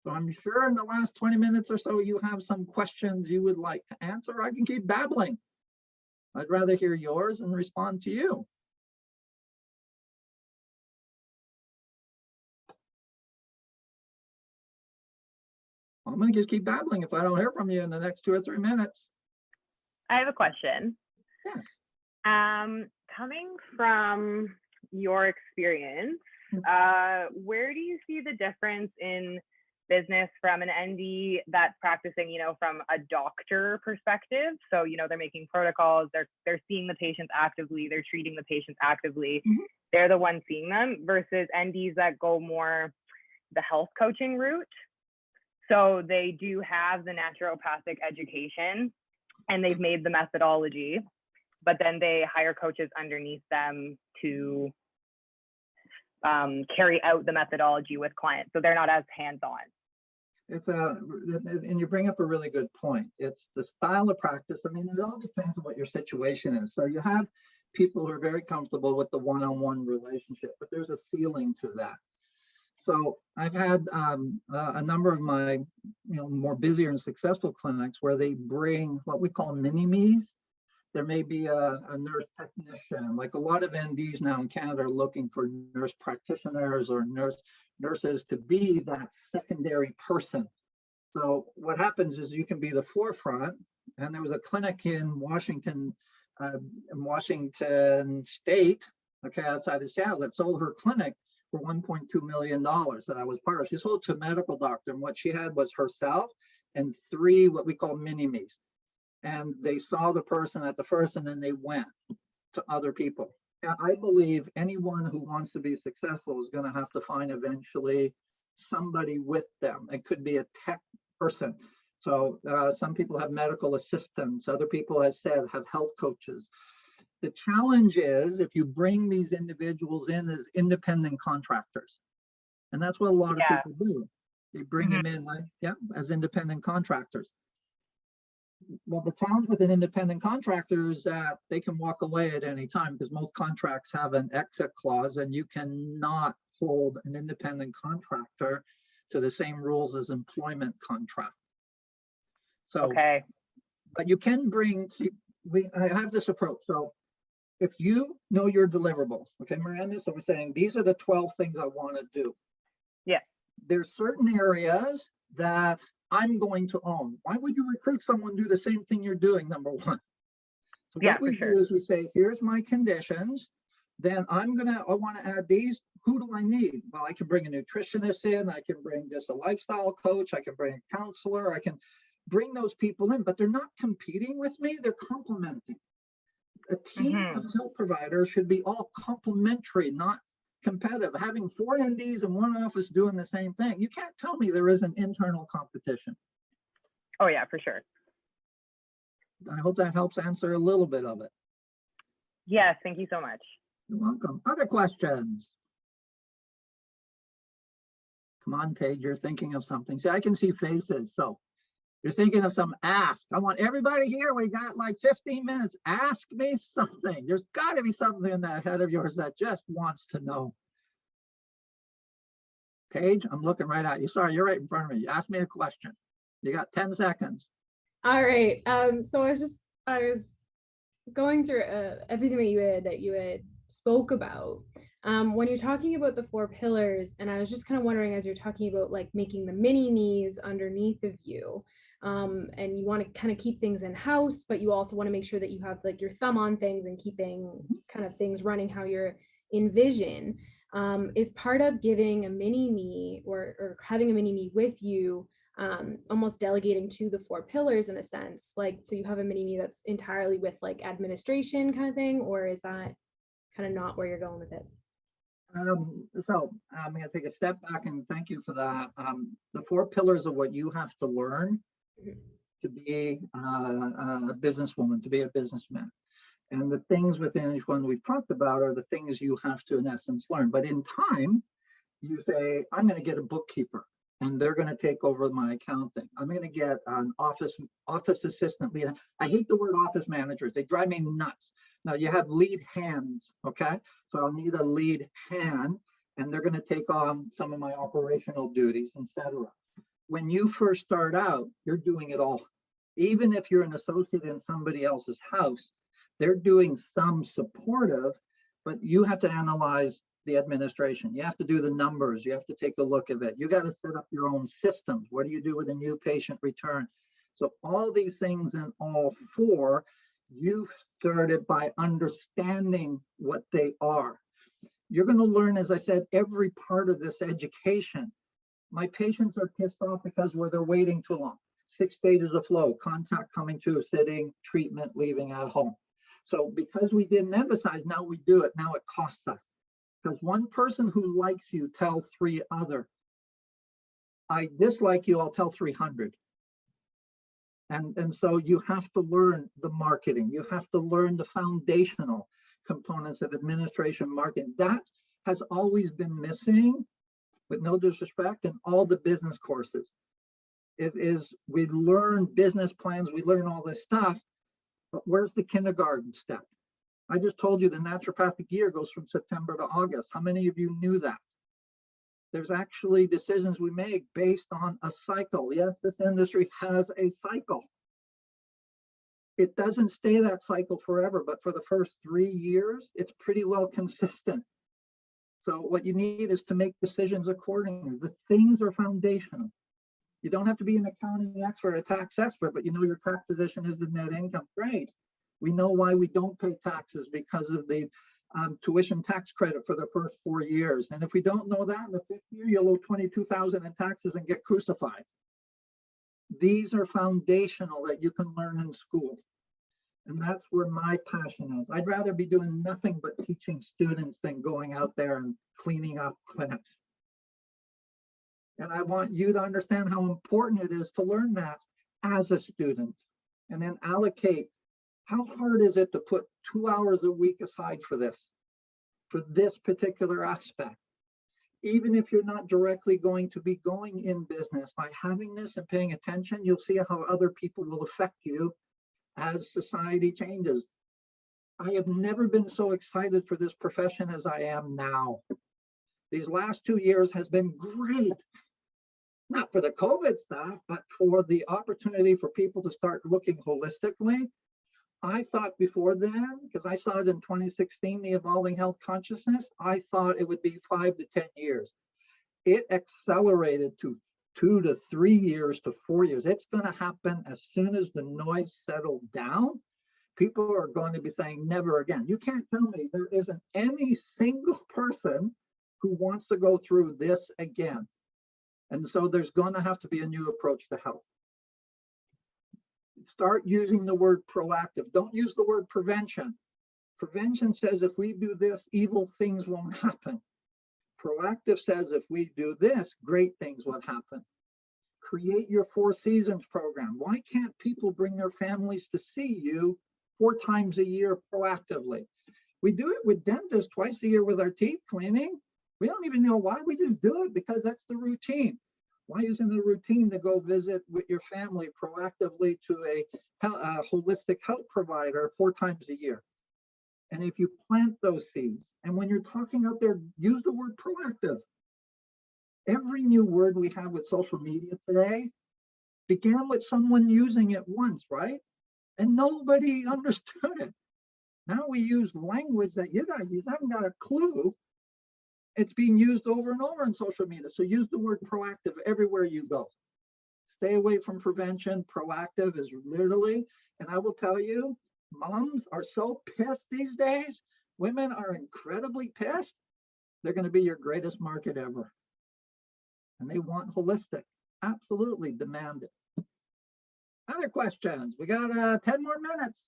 Speaker 1: So I'm sure in the last 20 minutes or so, you have some questions you would like to answer. I can keep babbling. I'd rather hear yours and respond to you. I'm going to just keep babbling if I don't hear from you in the next 2 or 3 minutes.
Speaker 3: I have a question.
Speaker 1: Yes.
Speaker 3: Coming from your experience, where do you see the difference in business from an ND that's practicing, from a doctor perspective? So, they're making protocols, they're seeing the patients actively, they're treating the patients actively. Mm-hmm. They're the ones seeing them versus NDs that go more the health coaching route. So they do have the naturopathic education and they've made the methodology, but then they hire coaches underneath them to carry out the methodology with clients. So they're not as hands-on.
Speaker 1: And you bring up a really good point. It's the style of practice. I mean, it all depends on what your situation is. So you have people who are very comfortable with the one-on-one relationship, but there's a ceiling to that. So I've had a number of my, more busier and successful clinics where they bring what we call mini-me's. There may be a nurse technician, like a lot of NDs now in Canada are looking for nurse practitioners or nurses to be that secondary person. So what happens is you can be the forefront. And there was a clinic in Washington State, outside of Seattle, that sold her clinic for $1.2 million that I was part of. She sold to a medical doctor, and what she had was herself and 3 what we call mini-me's. And they saw the person at the first, and then they went to other people. And I believe anyone who wants to be successful is going to have to find eventually somebody with them. It could be a tech person. So some people have medical assistants. Other people, as said, have health coaches. The challenge is if you bring these individuals in as independent contractors, and that's what a lot of people do. They bring them in as independent contractors. Well, the challenge with an independent contractor is that they can walk away at any time because most contracts have an exit clause, and you cannot hold an independent contractor to the same rules as employment contract. So But you can bring, see, I have this approach. So if you know your deliverables, okay, Miranda, so we're saying these are the 12 things I want to do.
Speaker 3: Yeah.
Speaker 1: There's certain areas that I'm going to own. Why would you recruit someone to do the same thing you're doing, number one? So
Speaker 3: Yeah,
Speaker 1: what we
Speaker 3: for sure.
Speaker 1: do is we say, here's my conditions. Then I want to add these. Who do I need? Well, I can bring a nutritionist in. I can bring just a lifestyle coach. I can bring a counselor. I can bring those people in, but they're not competing with me. They're complementing. A team of health providers should be all complementary, not competitive. Having 4 NDs in one office doing the same thing, you can't tell me there isn't internal competition.
Speaker 3: Oh yeah, for sure.
Speaker 1: I hope that helps answer a little bit of it.
Speaker 3: Yes, thank you so much.
Speaker 1: You're welcome. Other questions? Come on, Paige, you're thinking of something. See, I can see faces, so you're thinking of some ask. I want everybody here. We got like 15 minutes. Ask me something. There's got to be something in that head of yours that just wants to know. Paige, I'm looking right at you. Sorry, you're right in front of me. Ask me a question. You got 10 seconds.
Speaker 4: All right. So I was going through everything that you had spoke about. When you're talking about the 4 pillars, and I was just kind of wondering, as you're talking about like making the mini me's underneath of you, and you want to kind of keep things in house, but you also want to make sure that you have like your thumb on things and keeping kind of things running how you're envision. Is part of giving a mini me or having a mini me with you, almost delegating to the 4 pillars in a sense, like, so you have a mini me that's entirely with like administration kind of thing, or is that kind of not where you're going with it?
Speaker 1: So I'm going to take a step back and thank you for that. The 4 pillars of what you have to learn to be a businesswoman, to be a businessman. And the things within each one we've talked about are the things you have to, in essence, learn. But in time, you say, I'm going to get a bookkeeper and they're going to take over my accounting. I'm going to get an office assistant lead. I hate the word office managers. They drive me nuts. Now you have lead hands, okay? So I'll need a lead hand and they're going to take on some of my operational duties, etc. When you first start out, you're doing it all. Even if you're an associate in somebody else's house, they're doing some supportive, but you have to analyze the administration. You have to do the numbers. You have to take a look at it. You got to set up your own systems. What do you do with a new patient return? So all these things in all 4, you started by understanding what they are. You're going to learn, as I said, every part of this education. My patients are pissed off because they're waiting too long. 6 stages of flow, contact coming to, sitting, treatment, leaving at home. So because we didn't emphasize, now we do it. Now it costs us. Because one person who likes you tell 3 other. I dislike you, I'll tell 300. And so you have to learn the marketing. You have to learn the foundational components of administration marketing. That has always been missing, with no disrespect, in all the business courses. It is, we learn business plans, we learn all this stuff, but where's the kindergarten step? I just told you the naturopathic year goes from September to August. How many of you knew that? There's actually decisions we make based on a cycle. Yes, this industry has a cycle. It doesn't stay that cycle forever, but for the first 3 years, it's pretty well consistent. So what you need is to make decisions accordingly. The things are foundational. You don't have to be an accounting expert, a tax expert, but you know your tax position is the net income. Great. We know why we don't pay taxes, because of the tuition tax credit for the first 4 years. And if we don't know that, in the 5th year, you'll owe $22,000 in taxes and get crucified. These are foundational that you can learn in school. And that's where my passion is. I'd rather be doing nothing but teaching students than going out there and cleaning up clinics. And I want you to understand how important it is to learn that as a student, and then allocate. How hard is it to put 2 hours a week aside for this particular aspect? Even if you're not directly going to be going in business, by having this and paying attention, you'll see how other people will affect you as society changes. I have never been so excited for this profession as I am now. These last 2 years has been great. not for the COVID stuff, but for the opportunity for people to start looking holistically. I thought before then, because I saw it in 2016, the Evolving Health Consciousness, I thought it would be 5 to 10 years. It accelerated to 2 to 3 years to 4 years. It's going to happen as soon as the noise settled down. People are going to be saying never again. You can't tell me there isn't any single person who wants to go through this again. And so there's going to have to be a new approach to health. Start using the word proactive. Don't use the word prevention. Prevention says if we do this, evil things won't happen. Proactive says if we do this, great things will happen. Create your 4 seasons program. Why can't people bring their families to see you 4 times a year proactively? We do it with dentists twice a year with our teeth cleaning. We don't even know why. We just do it because that's the routine. Why isn't it a routine to go visit with your family proactively to a holistic health provider 4 times a year? And if you plant those seeds, and when you're talking out there, use the word proactive. Every new word we have with social media today began with someone using it once, right? And nobody understood it. Now we use language that you guys haven't got a clue. It's being used over and over in social media. So use the word proactive everywhere you go. Stay away from prevention. Proactive is literally, and I will tell you, moms are so pissed these days. Women are incredibly pissed. They're going to be your greatest market ever. And they want holistic. Absolutely demand it. Other questions? We got 10 more minutes.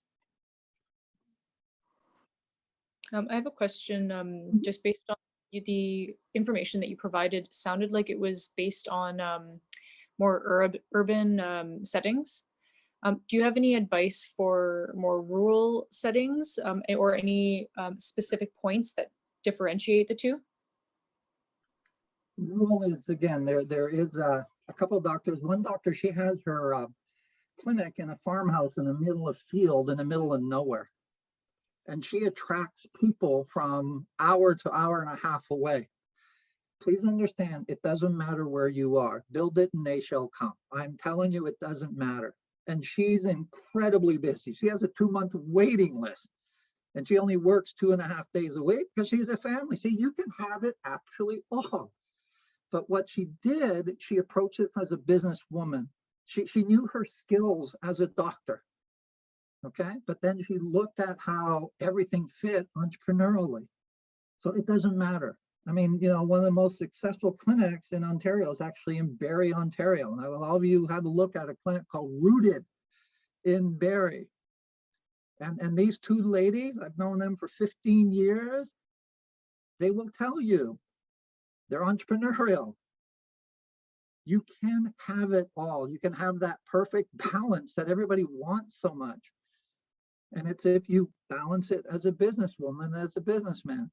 Speaker 5: I have a question just based on the information that you provided. Sounded like it was based on more urban settings. Do you have any advice for more rural settings or any specific points that differentiate the two?
Speaker 1: Rural is, again, there is a couple of doctors. One doctor, she has her clinic in a farmhouse in the middle of field in the middle of nowhere. And she attracts people from hour to hour and a half away. Please understand, it doesn't matter where you are. Build it and they shall come. I'm telling you, it doesn't matter. And she's incredibly busy. She has a 2-month waiting list. And she only works 2.5 days a week because she's a family. See, you can have it actually all. But what she did, she approached it as a businesswoman. She knew her skills as a doctor. Okay, but then she looked at how everything fit entrepreneurially. So it doesn't matter. I mean, you know, one of the most successful clinics in Ontario is actually in Barrie, Ontario. And I will all of you have a look at a clinic called Rooted in Barrie. And these 2 ladies, I've known them for 15 years. They will tell you they're entrepreneurial. You can have it all. You can have that perfect balance that everybody wants so much. And it's if you balance it as a businesswoman, as a businessman.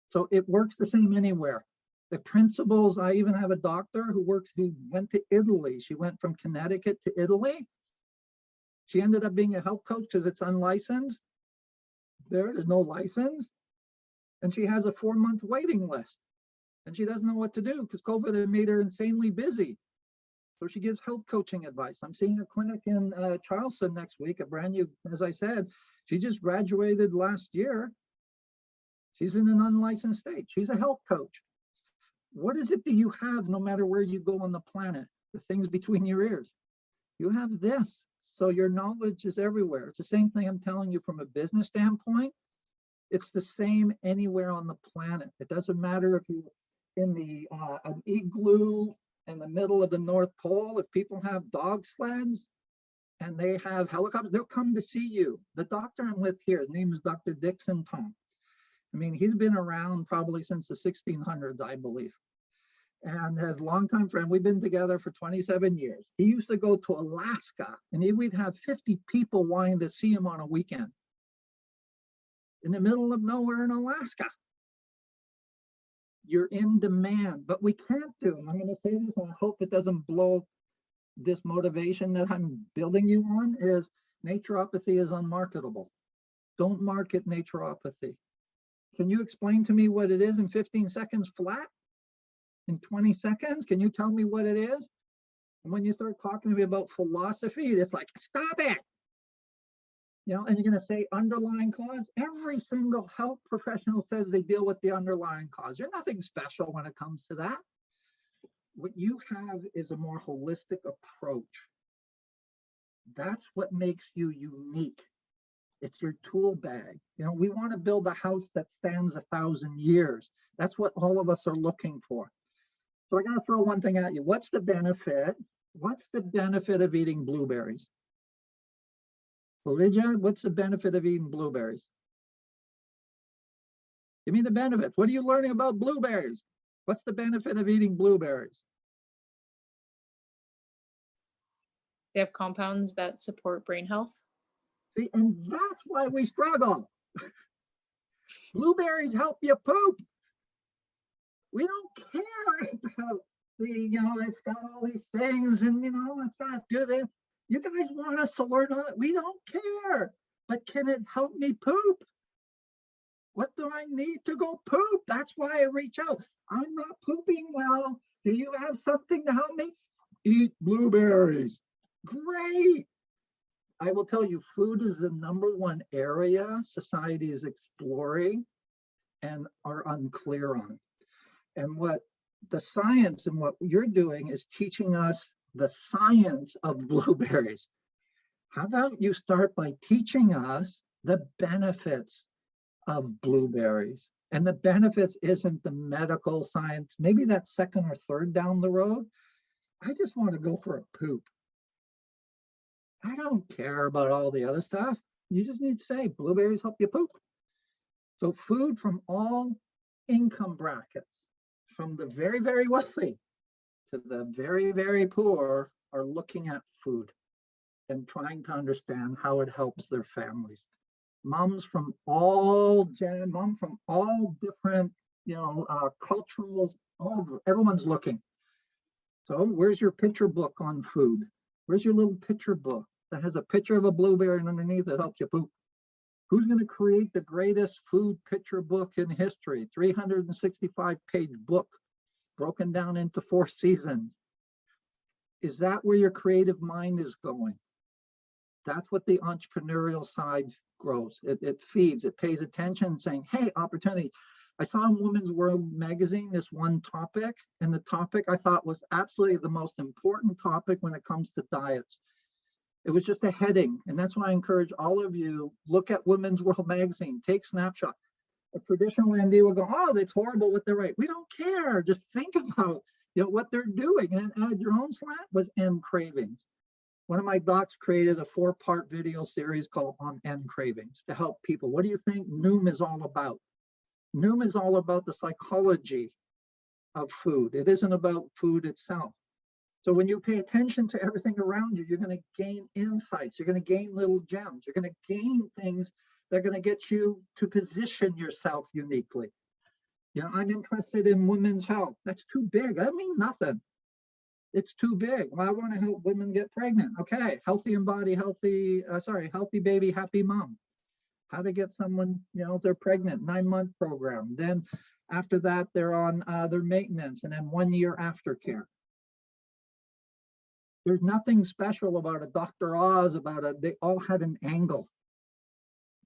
Speaker 1: So it works the same anywhere. The principles, I even have a doctor who went to Italy. She went from Connecticut to Italy. She ended up being a health coach because it's unlicensed. There's no license. And she has a 4-month waiting list. And she doesn't know what to do because COVID had made her insanely busy. So she gives health coaching advice. I'm seeing a clinic in Charleston next week, a brand new, as I said, she just graduated last year. She's in an unlicensed state. She's a health coach. What is it that you have no matter where you go on the planet? The things between your ears. You have this. So your knowledge is everywhere. It's the same thing I'm telling you from a business standpoint. It's the same anywhere on the planet. It doesn't matter if you're in the an igloo in the middle of the North Pole. If people have dog sleds and they have helicopters, they'll come to see you. The doctor I'm with here, his name is Dr. Dixon Tom. I mean, he's been around probably since the 1600s, I believe. And as a longtime friend, we've been together for 27 years. He used to go to Alaska and we'd have 50 people wanting to see him on a weekend in the middle of nowhere in Alaska. You're in demand, but we can't do, and I'm going to say this, and I hope it doesn't blow this motivation that I'm building you on, is naturopathy is unmarketable. Don't market naturopathy. Can you explain to me what it is in 15 seconds flat? in 20 seconds? Can you tell me what it is? And when you start talking to me about philosophy, it's like, stop it. You know, and you're going to say underlying cause. Every single health professional says they deal with the underlying cause. You're nothing special when it comes to that. What you have is a more holistic approach. That's what makes you unique. It's your tool bag. You know, we want to build a house that stands 1,000 years. That's what all of us are looking for. So I got to throw one thing at you. What's the benefit? What's the benefit of eating blueberries? Lydia, what's the benefit of eating blueberries? Give me the benefits. What are you learning about blueberries? What's the benefit of eating blueberries?
Speaker 5: They have compounds that support brain health.
Speaker 1: See, and that's why we struggle. Blueberries help you poop. We don't care about the, you know, it's got all these things and, you know, it's got to do this. You guys want us to learn all that. We don't care. But can it help me poop? What do I need to go poop? That's why I reach out. I'm not pooping well. Do you have something to help me? Eat blueberries. Great. I will tell you, food is the #1 area society is exploring and are unclear on. And what the science and what you're doing is teaching us the science of blueberries. How about you start by teaching us the benefits of blueberries? And the benefits isn't the medical science. Maybe that's second or third down the road. I just want to go for a poop. I don't care about all the other stuff. You just need to say blueberries help you poop. So food from all income brackets, from the very, very wealthy to the very, very poor, are looking at food and trying to understand how it helps their families. Moms from all different, you know, cultures, everyone's looking. So where's your picture book on food? Where's your little picture book that has a picture of a blueberry and underneath it helps you poop? Who's going to create the greatest food picture book in history? 365-page book broken down into 4 seasons. Is that where your creative mind is going? That's what the entrepreneurial side grows. It feeds, it pays attention, saying, hey, opportunity. I saw in Women's World magazine this one topic, and the topic I thought was absolutely the most important topic when it comes to diets. It was just a heading, and that's why I encourage all of you, look at Women's World magazine, take snapshot. A traditional MD will go, oh, that's horrible what they're right. We don't care. Just think about, you know, what they're doing and add your own slant. Was end cravings. One of my docs created a 4-part video series called On End Cravings to help people. What do you think Noom is all about? Noom is all about the psychology of food. It isn't about food itself. So when you pay attention to everything around you, you're going to gain insights. You're going to gain little gems. You're going to gain things that are going to get you to position yourself uniquely. You know, I'm interested in women's health. That's too big. That means nothing. It's too big. Well, I want to help women get pregnant. Okay, healthy in body, healthy baby, happy mom. How to get someone, you know, they're pregnant, 9-month program. Then after that, they're on their maintenance, and then 1 year aftercare. There's nothing special about a Dr. Oz, they all had an angle.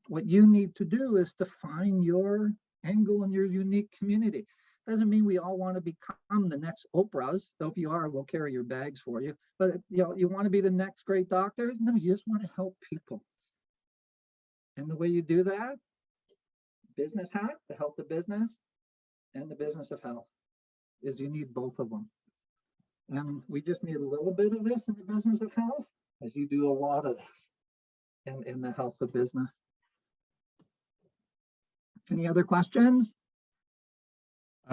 Speaker 1: What you need to do is to find your angle in your unique community. Doesn't mean we all want to become the next Oprahs. So if you are, we'll carry your bags for you. But you know, you want to be the next great doctor? No, you just want to help people. And the way you do that, business hat, the health of business, and the business of health, is you need both of them. And we just need a little bit of this in the business of health, as you do a lot of this in the health of business. Any other questions?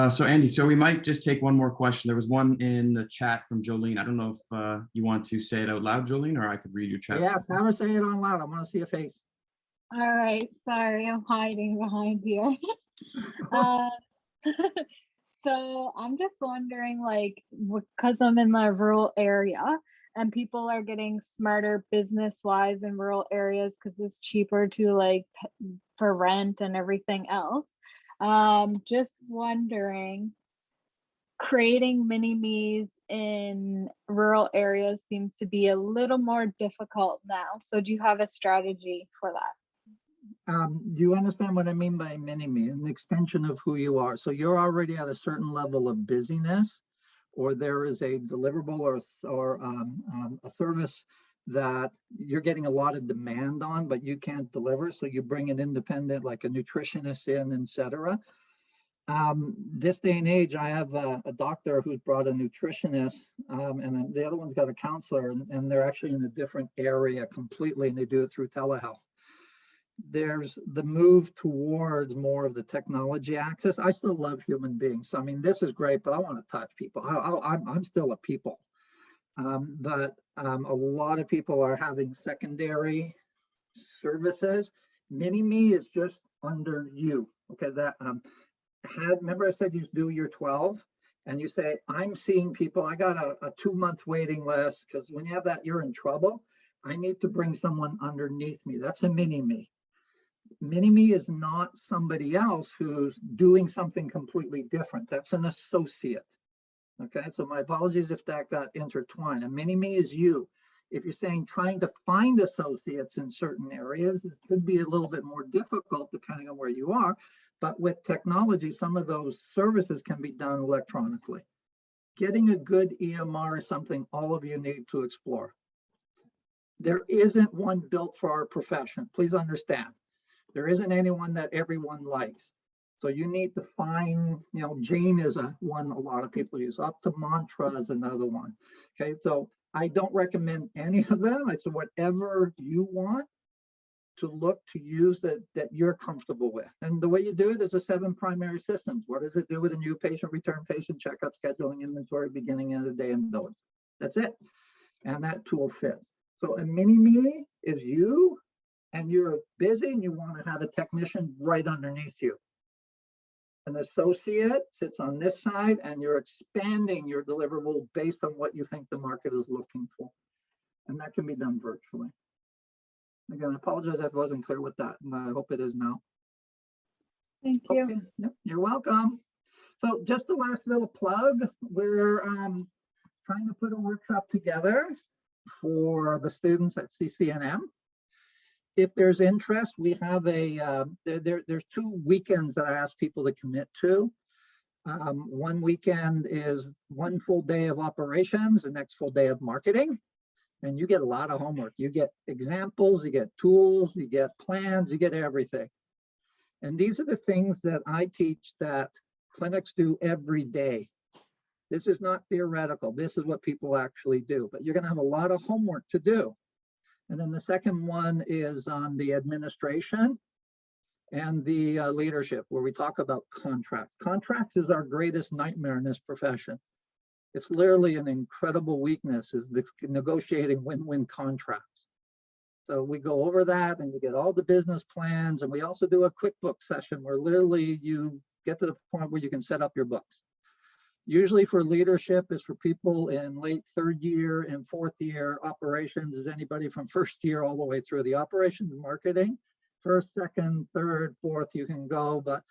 Speaker 2: So Andy, so we might just take one more question. There was one in the chat from Jolene. I don't know if you want to say it out loud, Jolene, or I could read your chat.
Speaker 1: Yes, have her say it on loud. I want to see a face.
Speaker 6: All right, sorry, I'm hiding behind here. So I'm just wondering, like, because I'm in the rural area and people are getting smarter business-wise in rural areas because it's cheaper to like for rent and everything else. Just wondering, creating mini-me's in rural areas seems to be a little more difficult now. So do you have a strategy for that?
Speaker 1: Do you understand what I mean by mini-me? An extension of who you are. So you're already at a certain level of busyness, or there is a deliverable or a service that you're getting a lot of demand on, but you can't deliver. So you bring an independent, like a nutritionist in, etc. This day and age, I have a doctor who's brought a nutritionist, and then the other one's got a counselor, and they're actually in a different area completely, and they do it through telehealth. There's the move towards more of the technology access. I still love human beings. So, I mean, this is great, but I want to touch people. I'm still a people. But a lot of people are having secondary services. Mini-me is just under you. Okay, that remember I said you do your 12 and you say, I'm seeing people, I got a 2-month waiting list, because when you have that, you're in trouble. I need to bring someone underneath me. That's a mini-me. Mini-me is not somebody else who's doing something completely different. That's an associate. Okay, so my apologies if that got intertwined. A mini-me is you. If you're saying trying to find associates in certain areas, it could be a little bit more difficult depending on where you are. But with technology, some of those services can be done electronically. Getting a good EMR is something all of you need to explore. There isn't one built for our profession. Please understand. There isn't anyone that everyone likes. So you need to find, Jane is one a lot of people use. Up to Mantra is another one. Okay, so I don't recommend any of them. It's whatever you want to look to use that you're comfortable with. And the way you do it is the 7 primary systems. What does it do with a new patient, return patient, checkup, scheduling, inventory, beginning of the day, and billing? That's it. And that tool fits. So a mini-me is you, and you're busy and you want to have a technician right underneath you. An associate sits on this side, and you're expanding your deliverable based on what you think the market is looking for. And that can be done virtually. Again, I apologize if I wasn't clear with that, and I hope it is now.
Speaker 6: Thank you.
Speaker 1: Okay. Yep, you're welcome. So just the last little plug, we're trying to put a workshop together for the students at CCNM. If there's interest, we have there's 2 weekends that I ask people to commit to. One weekend is 1 full day of operations, the next full day of marketing. And you get a lot of homework. You get examples, you get tools, you get plans, you get everything. And these are the things that I teach that clinics do every day. This is not theoretical. This is what people actually do. But you're going to have a lot of homework to do. And then the second one is on the administration and the leadership, where we talk about contracts. Contracts is our greatest nightmare in this profession. It's literally an incredible weakness, is the negotiating win-win contracts. So we go over that, and you get all the business plans, and we also do a QuickBooks session where literally you get to the point where you can set up your books. Usually for leadership is for people in late 3rd year and 4th year. Operations is anybody from 1st year all the way through. The operations marketing, 1st, 2nd, 3rd, 4th, you can go, but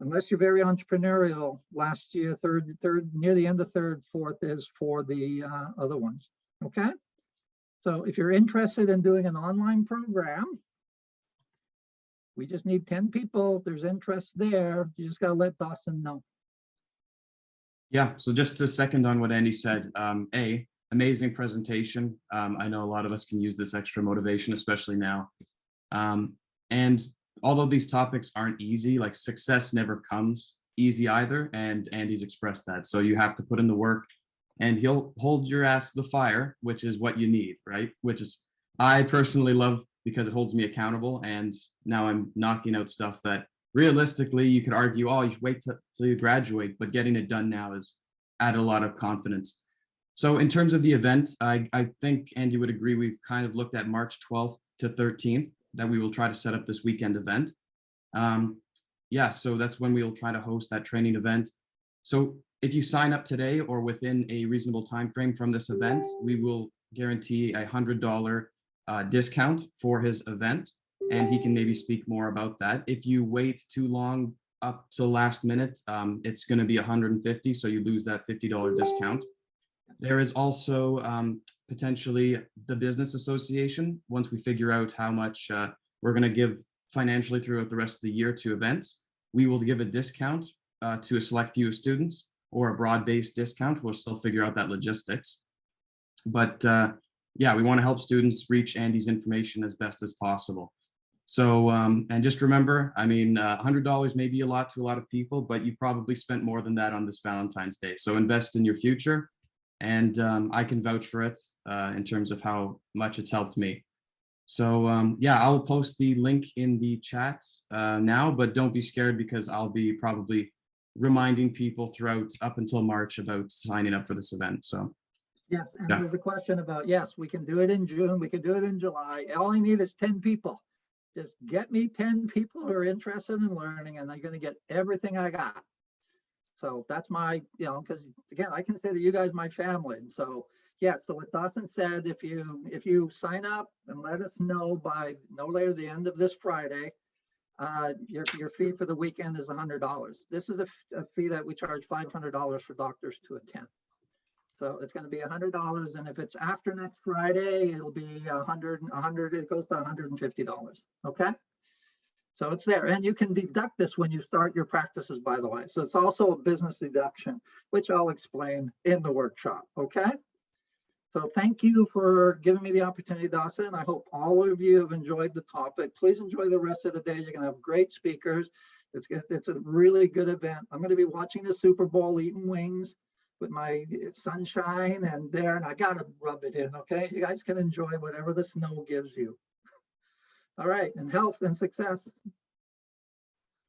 Speaker 1: unless you're very entrepreneurial, last year, 3rd, near the end of 3rd, 4th is for the other ones, okay? So if you're interested in doing an online program, we just need 10 people. If there's interest there, you just gotta let Dawson know.
Speaker 2: Yeah, so just to second on what Andy said, amazing presentation. I know a lot of us can use this extra motivation, especially now. And although these topics aren't easy, like success never comes easy either, and Andy's expressed that. So you have to put in the work, and he'll hold your ass to the fire, which is what you need, right? Which is, I personally love, because it holds me accountable, and now I'm knocking out stuff that realistically, you could argue, oh, you should wait till you graduate, but getting it done now is add a lot of confidence. So in terms of the event, I think Andy would agree, we've kind of looked at March 12th to 13th, that we will try to set up this weekend event. Yeah, so that's when we'll try to host that training event. So if you sign up today or within a reasonable time frame from this event, we will guarantee $100 discount for his event. And he can maybe speak more about that. If you wait too long, up to last minute, it's going to be 150, so you lose that $50 discount. There is also potentially the business association. Once we figure out how much we're going to give financially throughout the rest of the year to events, we will give a discount to a select few students, or a broad-based discount. We'll still figure out that logistics. But yeah, we want to help students reach Andy's information as best as possible. So, and just remember, I mean, $100 may be a lot to a lot of people, but you probably spent more than that on this Valentine's Day. So invest in your future. And I can vouch for it in terms of how much it's helped me. So yeah, I'll post the link in the chat now, but don't be scared, because I'll be probably reminding people throughout up until March about signing up for this event. So
Speaker 1: Yes, and
Speaker 2: yeah.
Speaker 1: there's a question about, yes, we can do it in June, we can do it in July. All I need is 10 people. Just get me 10 people who are interested in learning, and they're going to get everything I got. So that's my, you know, because again, I consider you guys my family. And so, yeah, so what Dawson said, if you sign up and let us know by no later than the end of this Friday, your fee for the weekend is $100. This is a fee that we charge $500 for doctors to attend. So it's going to be $100, and if it's after next Friday, it'll be $100. It goes to $150. Okay. So it's there, and you can deduct this when you start your practices, by the way. So it's also a business deduction, which I'll explain in the workshop. Okay. So thank you for giving me the opportunity, Dawson. I hope all of you have enjoyed the topic. Please enjoy the rest of the day. You're going to have great speakers. It's a really good event. I'm going to be watching the Super Bowl, eating wings with my sunshine and I got to rub it in. Okay. You guys can enjoy whatever the snow gives you. All right. And health and success.